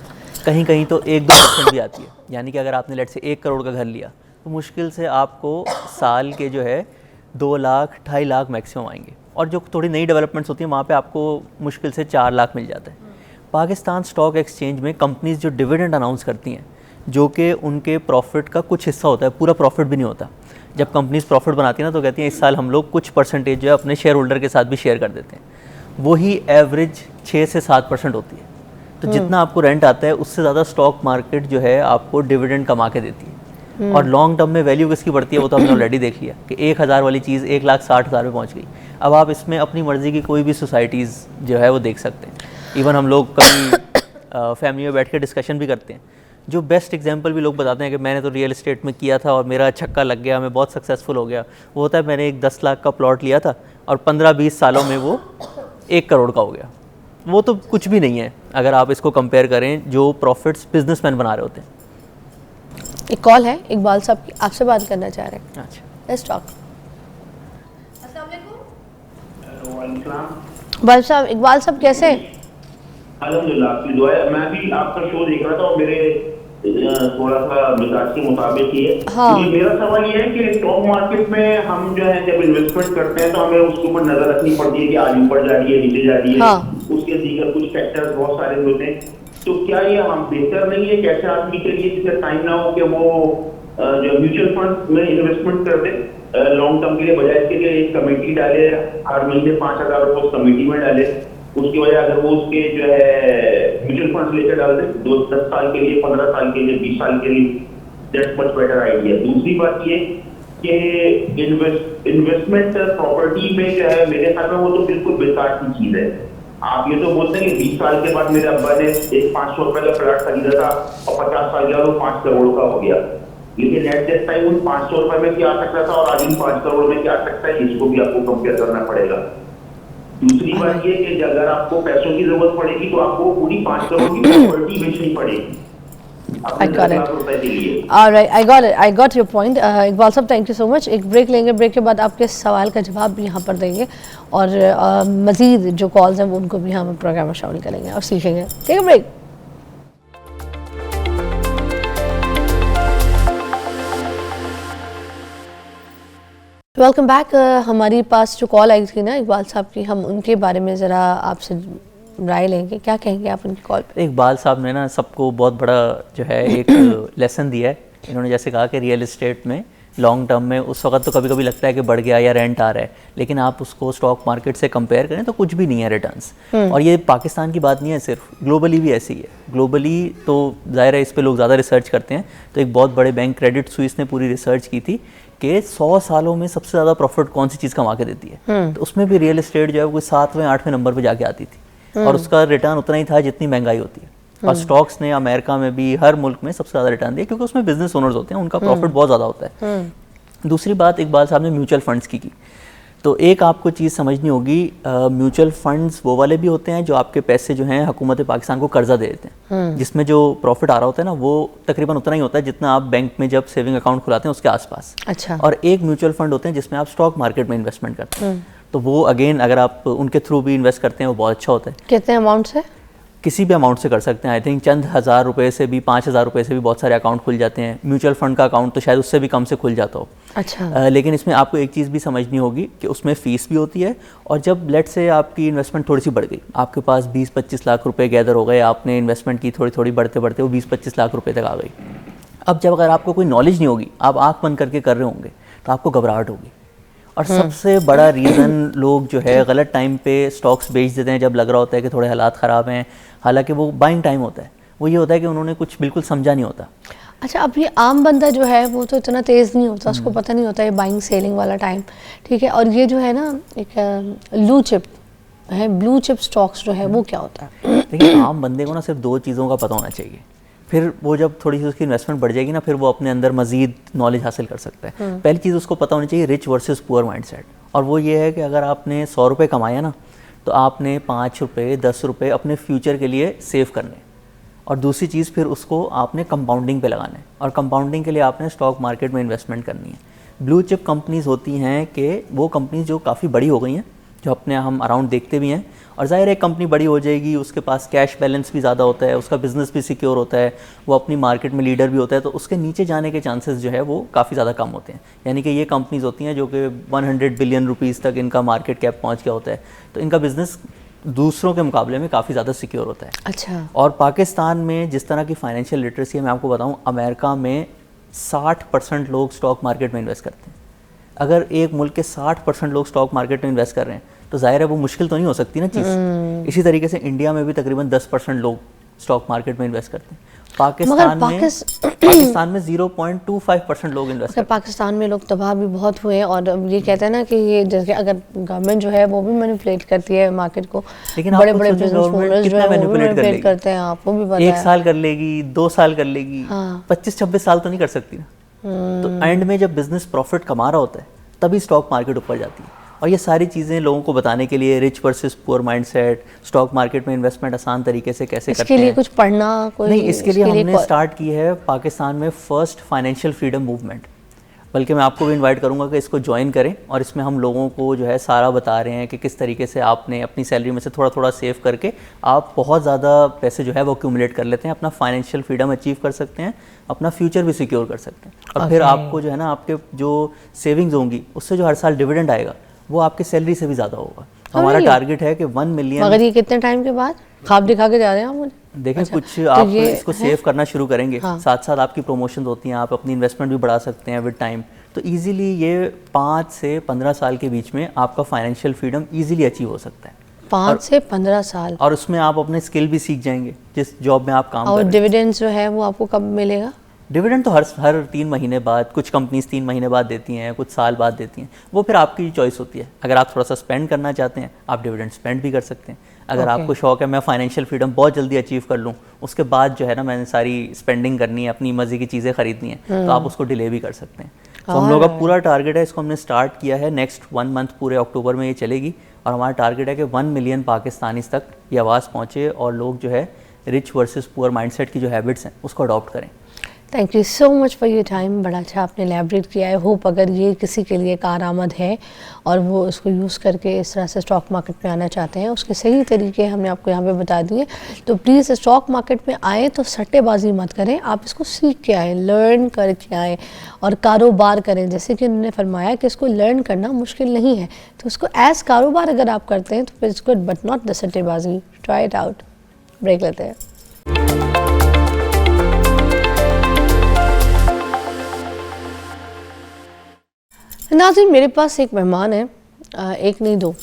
कहीं कहीं तो 1-2% भी आती है। यानी कि अगर आपने लेट से 1 करोड़ का घर लिया तो मुश्किल से आपको साल के जो है 2 लाख 2.5 लाख मैक्सिमम आएंगे, और जो थोड़ी नई डेवलपमेंट्स होती हैं वहाँ पे आपको मुश्किल से 4 लाख मिल जाता है। पाकिस्तान स्टॉक एक्सचेंज में कंपनीज जो डिविडेंड अनाउंस करती हैं, जो कि उनके प्रॉफिट का कुछ हिस्सा होता है, पूरा प्रॉफिट भी नहीं होता। जब कंपनीज प्रॉफिट बनाती हैं ना तो कहती हैं इस साल हम लोग कुछ परसेंटेज जो है अपने शेयर होल्डर के साथ भी शेयर कर देते हैं, वही एवरेज 6 से 7% होती है। तो जितना आपको रेंट आता है उससे ज़्यादा स्टॉक मार्केट जो है आपको डिविडेंड कमा के देती है। और लॉन्ग टर्म में वैल्यू किसकी बढ़ती है वो तो हमने ऑलरेडी देख लिया कि 1,000 वाली चीज़ 1,60,000 पे पहुंच गई। अब आप इसमें अपनी मर्ज़ी की कोई भी सोसाइटीज़ जो है वो देख सकते हैं। इवन हम लोग कभी फैमिली में बैठ के डिस्कशन भी करते हैं। जो बेस्ट एग्जांपल भी लोग बताते हैं कि मैंने तो रियल एस्टेट में किया था और मेरा छक्का लग गया, मैं बहुत सक्सेसफुल हो गया, वो होता है मैंने एक 10 लाख का प्लॉट लिया था और 15-20 सालों में वो 1 करोड़ का हो गया। वो तो कुछ भी नहीं है अगर आप इसको कंपेयर करें जो प्रॉफिट्स बिजनेसमैन बना रहे होते हैं। एक कॉल है, इकबाल साहब की आपसे बात करना चाह रहे हैं। अच्छा, लेट्स टॉक। अस्सलाम साहब, इकबाल साहब कैसे हैं? अल्हम्दुलिल्लाह, आपकी दुआ है। मैं भी आपका शो देख रहा था और मेरे थोड़ा सा मिजाज के मुताबिक ही है। हाँ। तो मेरा सवाल ये है कि स्टॉक मार्केट में हम जो है जब इन्वेस्टमेंट करते हैं तो हमें उसके ऊपर नजर रखनी पड़ती है कि आज ऊपर जा रही है, नीचे जा रही है। हाँ। उसके दीगर कुछ फैक्टर्स बहुत सारे होते हैं। तो क्या ये हम बेहतर नहीं है कि ऐसे आदमी के लिए जिसे टाइम ना हो कि वो जो म्यूचुअल फंड में इन्वेस्टमेंट कर दे लॉन्ग टर्म के लिए, बजाय इसके लिए एक कमेटी डाले, हर महीने 5,000 रुपये उस कमेटी में डाले, उसकी वजह अगर वो उसके जो है म्यूचुअल फंड लेकर डाल दे 10 साल के लिए, 15 साल के लिए, 20 साल के लिए, दैट्स मच बेटर आइडिया। दूसरी बात ये कि इन्वेस्टमेंट प्रॉपर्टी में जो है मेरे ख्याल में वो तो बिल्कुल बेकार की चीज है। आप ये तो बोलते हैं कि 20 साल के बाद मेरे अब्बा ने एक 500 रुपए का प्लॉट खरीदा था और 50 साल के बाद वो 5 करोड़ का हो गया, लेकिन एट दैट टाइम उन 500 रुपए में क्या आ सकता था और आज इन 5 करोड़ में क्या आ सकता है, इसको भी आपको कंपेयर करना पड़ेगा। दूसरी बात ये कि अगर आपको पैसों की जरूरत पड़ेगी तो आपको पूरी 5 करोड़ की प्रॉपर्टी बेचनी पड़ेगी I got it. All right, I got your point. Iqbal साहब, थैंक यू सो मच। एक ब्रेक लेंगे, ब्रेक के बाद आपके सवाल का जवाब भी यहाँ पर देंगे और मज़ीद जो कॉल्स हैं वो उनको भी हम प्रोग्राम में शामिल करेंगे और सीखेंगे। Take a break. Welcome back. हमारे पास जो कॉल आई थी ना इकबाल साहब की, हम उनके बारे में ज़रा आपसे राय लेंगे। क्या कहेंगे आप उनकी कॉल पे? इकबाल साहब ने ना सबको बहुत बड़ा जो है एक लेसन दिया है इन्होंने जैसे कहा कि रियल एस्टेट में लॉन्ग टर्म में उस वक्त तो कभी कभी लगता है कि बढ़ गया या रेंट आ रहा है, लेकिन आप उसको स्टॉक मार्केट से कंपेयर करें तो कुछ भी नहीं है रिटर्न्स। और ये पाकिस्तान की बात नहीं है सिर्फ, ग्लोबली भी ऐसी है। ग्लोबली तो ज़ाहिर है इस पे लोग ज़्यादा रिसर्च करते हैं, तो एक बहुत बड़े बैंक क्रेडिट स्विस ने पूरी रिसर्च की थी कि 100 सालों में सबसे ज़्यादा प्रॉफिट कौन सी चीज़ कमा के देती है, तो उसमें भी रियल एस्टेट जो है वो 7वें 8वें नंबर पर जाके आती थी, और उसका रिटर्न उतना ही था जितनी महंगाई होती है। और स्टॉक्स ने अमेरिका में भी हर मुल्क में सबसे ज़्यादा रिटर्न दिया, क्योंकि उसमें बिजनेस ओनर्स होते हैं, उनका प्रॉफिट बहुत ज़्यादा होता है। दूसरी बात इकबाल साहब ने म्यूचुअल फंड्स की तो एक आपको चीज़ समझनी होगी, म्यूचुअल फंड्स वो वाले भी होते हैं जो आपके पैसे जो हैं हुकूमत पाकिस्तान को कर्जा दे देते हैं, जिसमें जो प्रॉफिट आ रहा होता है ना वो तकरीबन उतना ही होता है जितना आप बैंक में जब सेविंग अकाउंट खुलाते हैं उसके आसपास। अच्छा। और एक म्यूचुअल फंड होते हैं जिसमें आप स्टॉक मार्केट में इन्वेस्टमेंट करते हैं, तो वो अगेन अगर आप उनके थ्रू भी इन्वेस्ट करते हैं वो बहुत अच्छा होता है। कितने अमाउंट से? किसी भी अमाउंट से कर सकते हैं। आई थिंक चंद हज़ार रुपए से भी 5,000 रुपए से भी बहुत सारे अकाउंट खुल जाते हैं। म्यूचुअल फंड का अकाउंट तो शायद उससे भी कम से खुल जाता हो। अच्छा। लेकिन इसमें आपको एक चीज़ भी समझनी होगी कि उसमें फ़ीस भी होती है, और जब लेट से आपकी इन्वेस्टमेंट थोड़ी सी बढ़ गई, आपके पास 20-25 लाख रुपए गैदर हो गए, आपने इन्वेस्टमेंट की थोड़ी थोड़ी बढ़ते बढ़ते वो 20-25 लाख रुपए तक आ गई। अब जब अगर आपको कोई नॉलेज नहीं होगी, आप आँख बंद करके कर रहे होंगे, तो आपको घबराहट होगी। और सबसे बड़ा रीज़न लोग जो है गलत टाइम पे स्टॉक्स बेच देते हैं जब लग रहा होता है कि थोड़े हालात ख़राब हैं, हालांकि वो बाइंग टाइम होता है। वो ये होता है कि उन्होंने कुछ बिल्कुल समझा नहीं होता। अच्छा, अब ये आम बंदा जो है वो तो इतना तेज़ नहीं होता, उसको पता नहीं होता ये बाइंग सेलिंग वाला टाइम, ठीक है। और ये जो है ना एक ब्लू चिप है, ब्लू चिप स्टॉक्स जो है वो क्या होता है? देखिए, आम बंदे को ना सिर्फ 2 चीज़ों का पता होना चाहिए, फिर वो जब थोड़ी सी उसकी इन्वेस्टमेंट बढ़ जाएगी ना, फिर वो अपने अंदर मजीद नॉलेज हासिल कर सकता है। पहली चीज़ उसको पता होनी चाहिए रिच वर्सेस पुअर माइंडसेट, और वो ये है कि अगर आपने 100 रुपये कमाया ना, तो आपने 5 रुपये 10 रुपये अपने फ्यूचर के लिए सेव करने, और दूसरी चीज़ फिर उसको आपने कंपाउंडिंग पे लगाना है, और कंपाउंडिंग के लिए आपने स्टॉक मार्केट में इन्वेस्टमेंट करनी है। ब्लू चिप कंपनीज़ होती हैं कि वो कंपनीज जो काफ़ी बड़ी हो गई हैं, जो अपने हम अराउंड देखते भी हैं, और ज़ाहिर है कंपनी बड़ी हो जाएगी, उसके पास कैश बैलेंस भी ज़्यादा होता है, उसका बिज़नेस भी सिक्योर होता है, वो अपनी मार्केट में लीडर भी होता है, तो उसके नीचे जाने के चांसेस जो है वो काफ़ी ज़्यादा कम होते हैं। यानी कि ये कंपनीज़ होती हैं जो कि 100 बिलियन रुपीज़ तक इनका मार्केट कैप पहुँच गया होता है, तो इनका बिज़नेस दूसरों के मुकाबले में काफ़ी ज़्यादा सिक्योर होता है। अच्छा। और पाकिस्तान में जिस तरह की फाइनेंशियल लिटरेसी है, मैं आपको बताऊँ, अमेरिका में 60% लोग स्टॉक मार्केट में इन्वेस्ट करते हैं। अगर एक मुल्क के 60% लोग स्टॉक मार्केट में इन्वेस्ट कर रहे हैं, तो जाहिर है वो मुश्किल तो नहीं हो सकती ना चीज़। इसी तरीके से इंडिया में भी तकरीबन 10% लोग स्टॉक मार्केट में इन्वेस्ट करते हैं। पाकिस्तान में 0.25% लोग इन्वेस्ट करते हैं। पाकिस्तान में लोग तबाह भी बहुत हुए, और ये कहते हैं ना कि ये जैसे अगर गवर्नमेंट जो है वो भी मैनिपुलेट करती है मार्केट को, लेकिन बड़े बड़े बिजनेस ओनर्स जो है वो भी मैनिपुलेट करते हैं, आपको भी पता है। 1 साल कर लेगी, 2 साल कर लेगी, 25-26 साल तो नहीं कर सकती ना। तो एंड में जब बिजनेस प्रॉफिट कमा रहा होता है तभी स्टॉक मार्केट ऊपर जाती है। और ये सारी चीज़ें लोगों को बताने के लिए, rich versus poor mindset, stock market में इन्वेस्टमेंट आसान तरीके से कैसे करते हैं, इसके लिए कुछ पढ़ना कोई नहीं, इसके लिए हमने स्टार्ट की है पाकिस्तान में फर्स्ट फाइनेंशियल फ्रीडम मूवमेंट। बल्कि मैं आपको भी इनवाइट करूंगा कि इसको ज्वाइन करें, और इसमें हम लोगों को जो है सारा बता रहे हैं कि किस तरीके से आपने अपनी सैलरी में से थोड़ा थोड़ा सेव करके आप बहुत ज़्यादा पैसे जो है वो एक्यूमुलेट कर लेते हैं, अपना फाइनेंशियल फ्रीडम अचीव कर सकते हैं, अपना फ्यूचर भी सिक्योर कर सकते हैं। और फिर आपको जो है ना आपके जो सेविंग्स होंगी उससे जो हर साल डिविडेंड आएगा वो आपकी सैलरी से भी ज़्यादा होगा। हमारा टारगेट है कि 1 मिलियन। मगर ये कितने टाइम के बाद ख्वाब दिखा के जा रहे हैं आप मुझे? देखें, अच्छा, कुछ आप इसको सेव करना शुरू करेंगे, साथ साथ आपकी प्रमोशन होती हैं, आप अपनी इन्वेस्टमेंट भी बढ़ा सकते हैं विद टाइम। तो इजीली ये 5 से 15 साल के बीच में आपका फाइनेंशियल फ्रीडम इजीली अचीव हो सकता है। 5 से 15 साल। और उसमें आप अपने स्किल भी सीख जाएंगे जिस जॉब में आप काम कर रहे हैं। और डिविडेंड्स जो है वो आपको कब मिलेगा? डिविडेंड तो हर 3 महीने बाद, कुछ कंपनीज 3 महीने बाद देती हैं, कुछ साल बाद देती हैं, वो फिर आपकी चॉइस होती है। अगर आप थोड़ा सा स्पेंड करना चाहते हैं, आप डिविडेंड स्पेंड भी कर सकते हैं। अगर आपको शौक है मैं फाइनेंशियल फ्रीडम बहुत जल्दी अचीव कर लूँ, उसके बाद जो है ना मैंने सारी स्पेंडिंग करनी है, अपनी मर्जी की चीज़ें खरीदनी है, तो आप उसको डिले भी कर सकते हैं। तो हम लोग का पूरा टारगेट है, इसको हमने स्टार्ट किया है, नेक्स्ट 1 मंथ पूरे अक्टूबर में ये चलेगी, और हमारा टारगेट है कि 1 मिलियन पाकिस्तानीज़ तक ये आवाज़ पहुँचे और लोग जो है रिच वर्सेस पुअर माइंडसेट की जो हैबिट्स हैं उसको अडॉप्ट करें। Thank you so much for your time. बड़ा अच्छा आपने एलैबोरेट किया है। होप अगर ये किसी के लिए कारआमद है और वो उसको यूज़ करके इस तरह से स्टॉक मार्केट में आना चाहते हैं, उसके सही तरीके हमने आपको यहाँ पे बता दिए। तो प्लीज़ स्टॉक मार्केट में आए तो सट्टेबाजी मत करें, आप इसको सीख के आएँ, लर्न करके आएँ और कारोबार करें। जैसे कि उन्होंने फरमाया कि इसको लर्न करना मुश्किल नहीं है, तो उसको एज़ कारोबार अगर आप करते हैं तो it's good, but not the सट्टेबाजी। Try it out. ब्रेक लेते हैं। नाज़रीन, मेरे पास एक मेहमान है, एक नहीं दो,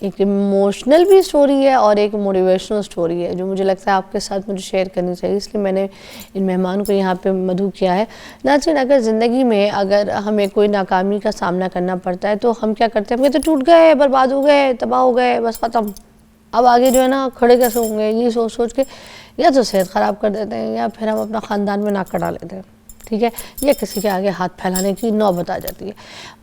एक इमोशनल भी स्टोरी है और एक मोटिवेशनल स्टोरी है जो मुझे लगता है आपके साथ मुझे शेयर करनी चाहिए, इसलिए मैंने इन मेहमान को यहाँ पे मदऊ किया है। नाज़रीन, अगर ज़िंदगी में अगर हमें कोई नाकामी का सामना करना पड़ता है तो हम क्या करते हैं, हम कहते टूट गए, बर्बाद हो गए, तबाह हो गए, बस ख़त्म, अब आगे जो है ना खड़े कैसे होंगे, ये सोच सोच के या तो सेहत ख़राब कर देते हैं या फिर हम अपना ख़ानदान में नाक कटा लेते हैं, ठीक है, या किसी के आगे हाथ फैलाने की नौबत आ जाती है।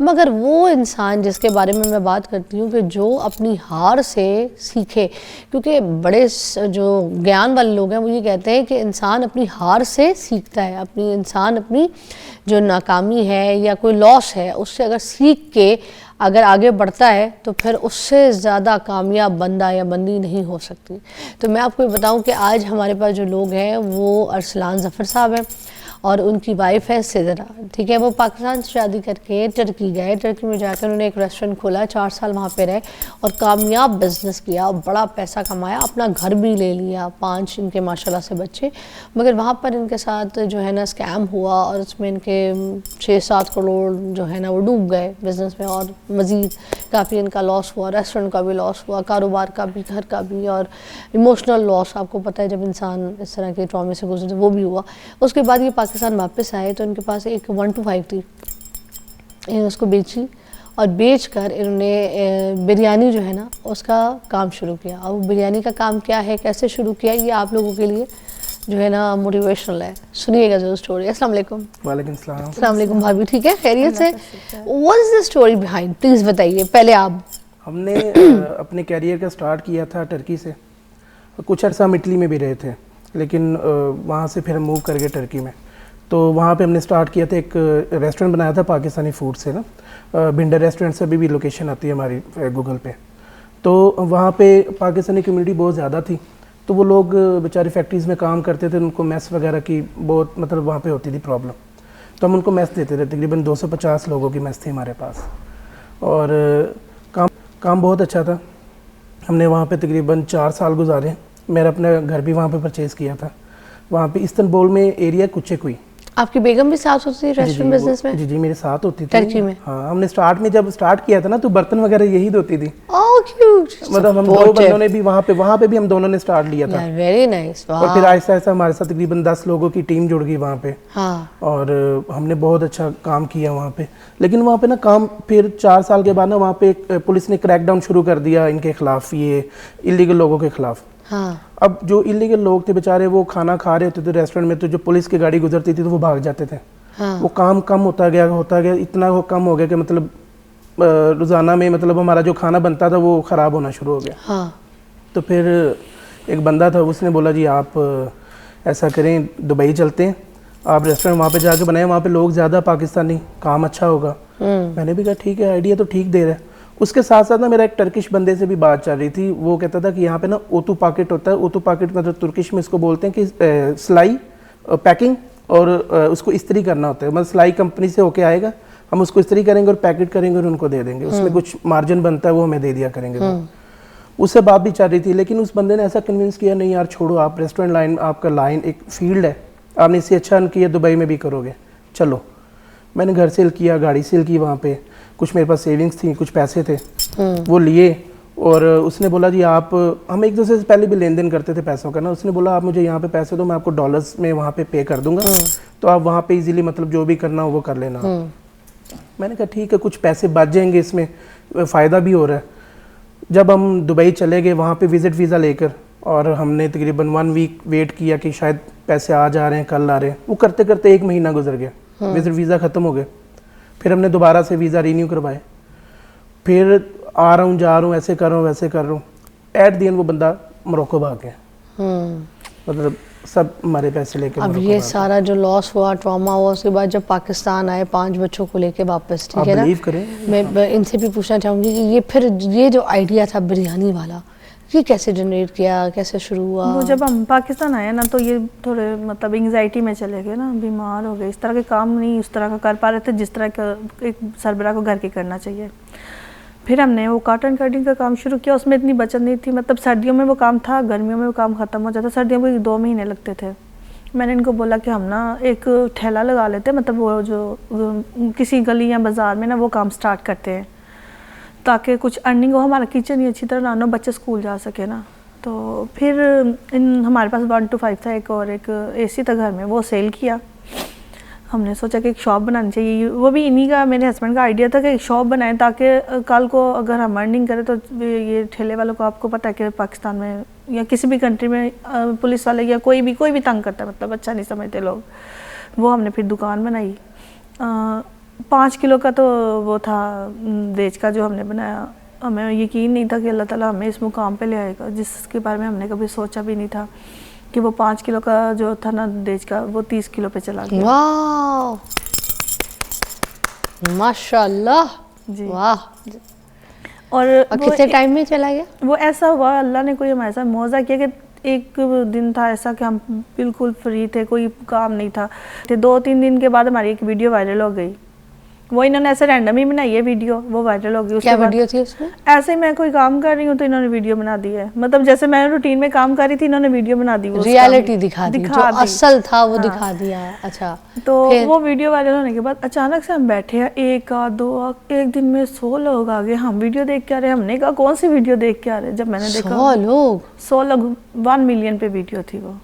मगर वो इंसान जिसके बारे में मैं बात करती हूँ कि जो अपनी हार से सीखे, क्योंकि बड़े जो ज्ञान वाले लोग हैं वो ये कहते हैं कि इंसान अपनी हार से सीखता है, इंसान अपनी जो नाकामी है या कोई लॉस है उससे अगर सीख के अगर आगे बढ़ता है तो फिर उससे ज़्यादा कामयाब बंदा या बंदी नहीं हो सकती। तो मैं आपको बताऊं कि आज हमारे पास जो लोग हैं वो अरसलान ज़फ़र साहब हैं और उनकी वाइफ है सिदरा, ठीक है। वो पाकिस्तान से शादी करके टर्की गए, टर्की में जाकर उन्होंने एक रेस्टोरेंट खोला, 4 साल वहाँ पे रहे और कामयाब बिजनेस किया और बड़ा पैसा कमाया, अपना घर भी ले लिया, 5 इनके माशाल्लाह से बच्चे। मगर वहाँ पर इनके साथ जो है ना स्कैम हुआ और उसमें इनके 6-7 करोड़ जो है ना वो डूब गए बिज़नेस में और मज़ीद काफ़ी इनका लॉस हुआ, रेस्टोरेंट का भी लॉस हुआ, कारोबार का भी, घर का भी और इमोशनल लॉस। आपको पता है जब इंसान इस तरह के ट्रॉमे से गुजरते वो भी हुआ। उसके बाद ये पाकिस्तान वापस आए तो इनके पास एक 125 थी, इन्होंने उसको बेची और बेच कर इन्होंने बिरयानी जो है ना उसका काम शुरू किया। अब बिरयानी का काम क्या है, कैसे शुरू किया, ये आप लोगों के लिए जो है ना मोटिवेशनल है, सुनिएगा जो स्टोरी। अस्सलाम वालेकुम। वालेकुम सलाम। अस्सलाम वालेकुम भाभी, ठीक है, खैरियत से? What is the story behind, please बताइए पहले आप। हमने अपने कैरियर का स्टार्ट किया था टर्की से, कुछ अर्सा हम इटली में भी रहे थे, लेकिन वहाँ से फिर हम मूव कर गए टर्की में। तो वहाँ पे हमने स्टार्ट किया था, एक रेस्टोरेंट बनाया था पाकिस्तानी फूड से ना, भिंडर रेस्टोरेंट से भी लोकेशन आती है हमारी गूगल पे। तो वहाँ पे पाकिस्तानी कम्युनिटी बहुत ज़्यादा थी, तो वो लोग बेचारे फैक्ट्रीज़ में काम करते थे, उनको मेस वगैरह की बहुत मतलब वहाँ पे होती थी प्रॉब्लम। तो हम उनको मेस देते थे, तकरीबन 250 लोगों की मेस थी हमारे पास और काम बहुत अच्छा था। हमने वहाँ पे तकरीबन 4 साल गुजारे। मेरा अपना घर भी वहाँ पे परचेज़ किया था, वहाँ पे इस्तांबुल में एरिया कुचेकुई। आपकी बेगम भी साथ होती थी रेस्टोरेंट बिजनेस में? जी मेरे साथ होती थी टर्की में। हाँ, हमने जब स्टार्ट किया था ना तो बर्तन वगैरह यही धोती थी। ओह क्यूट। मतलब हम दो बंदों ने भी वहाँ पे भी हम दोनों ने स्टार्ट लिया था। Very nice. और फिर आहिस्ता आहिस्ता हमारे साथ तकरीबन 10 लोगों की टीम जुड़ गई वहाँ पे। हाँ। और हमने बहुत अच्छा काम किया वहाँ पे। लेकिन वहाँ पे ना काम फिर 4 साल के बाद ना वहाँ पे पुलिस ने क्रैकडाउन शुरू कर दिया इनके खिलाफ, ये इलीगल लोगों के खिलाफ। हाँ। अब जो इलीगल लोग थे बेचारे वो खाना खा रहे होते थे रेस्टोरेंट में, तो जो पुलिस की गाड़ी गुजरती थी तो वो भाग जाते थे। हाँ। वो काम कम होता गया, इतना वो कम हो गया कि मतलब रोज़ाना में मतलब हमारा जो खाना बनता था वो ख़राब होना शुरू हो गया। हाँ। तो फिर एक बंदा था, उसने बोला जी आप ऐसा करें, दुबई चलते हैं, आप रेस्टोरेंट वहाँ पे जाके बनाएं, वहाँ पे लोग ज़्यादा पाकिस्तानी, काम अच्छा होगा। मैंने भी कहा ठीक है, आइडिया तो ठीक दे रहा है। उसके साथ साथ ना मेरा एक टर्किश बंदे से भी बात चल रही थी, वो कहता था कि यहाँ पे ना ओतू पाकेट होता है, ओतू पाकेट मतलब तुर्किश में इसको बोलते हैं कि सिलाई पैकिंग और उसको इस्त्री करना होता है। मतलब सिलाई कंपनी से होके आएगा, हम उसको इस्त्री करेंगे और पैकेट करेंगे और उनको दे देंगे, उसमें कुछ मार्जिन बनता है वो हमें दे दिया करेंगे। उससे बात भी चल रही थी, लेकिन उस बंदे ने ऐसा कन्विंस किया, नहीं यार छोड़ो, आप रेस्टोरेंट लाइन, आपका लाइन एक फील्ड है, आपने इससे अच्छा किया, दुबई में भी करोगे, चलो। मैंने घर सेल किया, गाड़ी सेल की, वहाँ पे कुछ मेरे पास सेविंग्स थी, कुछ पैसे थे, वो लिए। और उसने बोला जी आप, हम एक दूसरे से पहले भी लेन देन करते थे पैसों का ना, उसने बोला आप मुझे यहाँ पे पैसे दो, मैं आपको डॉलर्स में वहाँ पे पे कर दूंगा, तो आप वहाँ पे इजीली मतलब जो भी करना हो वो कर लेना। मैंने कहा ठीक है, कुछ पैसे बच जाएंगे, इसमें फ़ायदा भी हो रहा है। जब हम दुबई चले गए वहाँ पे विज़िट वीज़ा लेकर, और हमने तकरीबन 1 वीक वेट किया कि शायद पैसे आ जा रहे हैं, कल आ रहे हैं, वो करते करते 1 महीना गुजर गया, विज़िट वीज़ा ख़त्म हो गए। फिर हमने दोबारा से वीज़ा रीन्यू करवाए, फिर आ रहा हूँ, जा रहा हूँ, ऐसे कर रहा हूँ, वैसे कर रहा हूँ। एट दी एंड वो बंदा मोरक्को भाग गया। मतलब सब हमारे पैसे लेके। अब ये सारा जो लॉस हुआ, ट्रॉमा हुआ, उसके बाद जब पाकिस्तान आए 5 बच्चों को लेके वापस, ठीक है ना, मैं इनसे भी पूछना चाहूँगी कि ये फिर ये जो आइडिया था बिरयानी वाला, ये कैसे जनरेट किया, कैसे शुरू हुआ? वो जब हम पाकिस्तान आए ना तो ये थोड़े मतलब एंग्जाइटी में चले गए ना, बीमार हो गए, इस तरह के काम नहीं उस तरह का कर पा रहे थे जिस तरह का एक सरबराह को घर के करना चाहिए। फिर हमने वो कॉटन कटिंग का काम शुरू किया, उसमें इतनी बचत नहीं थी, मतलब सर्दियों में वो काम था, गर्मियों में वो काम ख़त्म हो जाता, सर्दियों में 2 महीने लगते थे, मैंने इनको बोला कि हम ना एक ठेला लगा लेते हैं, मतलब वो किसी गली या बाज़ार में ना वो काम स्टार्ट करते हैं ताकि कुछ अर्निंग हो, हमारा किचन ही अच्छी तरह रन हो, बच्चे स्कूल जा सके ना। तो फिर हमारे पास 1 to 5 था, एक AC था घर में, वो सेल किया। हमने सोचा कि एक शॉप बनानी चाहिए, वो भी इन्हीं का, मेरे हस्बैंड का आइडिया था कि एक शॉप बनाएं ताकि कल को अगर हम अर्निंग करें तो ये ठेले वालों को, आपको पता है कि पाकिस्तान में या किसी भी कंट्री में पुलिस वाले या कोई भी तंग करता है, मतलब अच्छा नहीं समझते लोग। वो हमने फिर दुकान बनाई। 5 किलो का तो वो था देज का जो हमने बनाया। हमें यकीन नहीं था कि अल्लाह ताला हमें इस मुकाम पे ले आएगा, जिसके बारे में हमने कभी सोचा भी नहीं था कि वो 5 किलो का जो था ना देज का, वो 30 किलो पे चला गया। वाह माशाल्लाह जी। वाह। और कितने टाइम में चला गया? वो ऐसा हुआ, अल्लाह ने कोई हमारे साथ मौजा किया कि एक दिन था ऐसा कि हम बिल्कुल फ्री थे, कोई काम नहीं था। 2-3 दिन के बाद हमारी एक वीडियो वायरल हो गई। वो इन्होंने ऐसे रैंडम ही बनाई है वीडियो, वो वायरल हो गई। क्या वीडियो थी उसमें? ऐसे ही मैं कोई काम कर रही हूँ तो इन्होंने वीडियो बना दी है, मतलब जैसे मैं रूटीन में काम कर रही थी, इन्होंने वीडियो बना दी। रियलिटी दिखा दी, जो असल था वो दिखा दिया। अच्छा, तो वो वीडियो वायरल होने के बाद अचानक से हम बैठे हैं, 1 2 एक दिन में 100 लोग आ गए। हम वीडियो देख के आ रहे हैं, हमने कहा कौन सी वीडियो देख के आ रहे हैं। जब मैंने देखा 100 लोग 1 मिलियन पे वीडियो थी वो,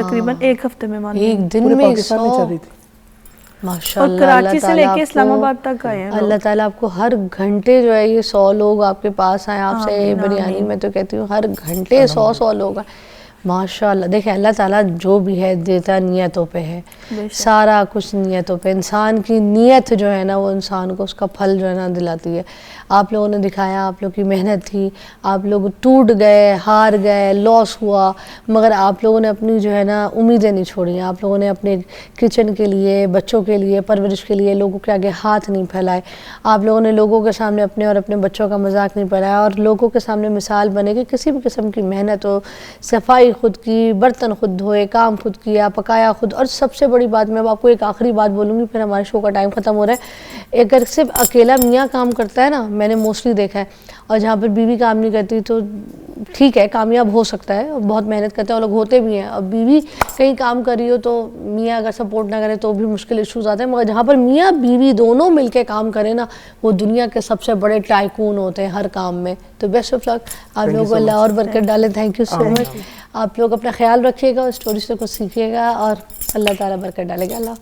तकरीबन 1 हफ्ते में, एक दिन में 100। माशाल्लाह। और कराची से लेके इस्लामाबाद तक आए हैं। अल्लाह ताला आपको हर घंटे जो है ये 100 लोग आपके पास आए आपसे बिरयानी। मैं तो कहती हूँ हर घंटे 100 लोग आए। माशाल्लाह। देखिए अल्लाह ताला जो भी है देता नियतों पे है, सारा कुछ नियतों पे। इंसान की नियत जो है ना वो इंसान को उसका फल जो है ना दिलाती है। आप लोगों ने दिखाया, आप लोग की मेहनत थी, आप लोग टूट गए, हार गए, लॉस हुआ, मगर आप लोगों ने अपनी जो है ना उम्मीदें नहीं छोड़ी। आप लोगों ने अपने किचन के लिए, बच्चों के लिए, परवरिश के लिए लोगों के आगे हाथ नहीं फैलाए। आप लोगों ने लोगों के सामने अपने और अपने बच्चों का मजाक नहीं फैलाया और लोगों के सामने मिसाल बने कि किसी भी किस्म की मेहनत हो, सफाई खुद की, बर्तन खुद धोए, काम खुद किया, पकाया खुद। और सबसे बड़ी बात, मैं आपको एक आखिरी बात बोलूँगी, फिर हमारे शो का टाइम ख़त्म हो रहा है। अगर सिर्फ अकेला मियाँ काम करता है ना, मैंने मोस्टली देखा है, और जहाँ पर बीवी काम नहीं करती तो ठीक है कामयाब हो सकता है, और बहुत मेहनत करते हैं और लोग होते भी हैं। और बीवी कहीं काम कर रही हो तो मियाँ अगर सपोर्ट ना करे तो भी मुश्किल इश्यूज आते हैं। मगर जहाँ पर मियाँ बीवी दोनों मिलके काम करें ना, वो दुनिया के सबसे बड़े टाइकून होते हैं हर काम में। तो बेस्ट ऑफ लक, आप लोगों को अल्लाह और बरकत डाले। Thank you so much. आप लोग अपना ख्याल रखिएगा, स्टोरी से कुछ सीखिएगा और अल्लाह ताला बरकत डालेगा। अल्लाह।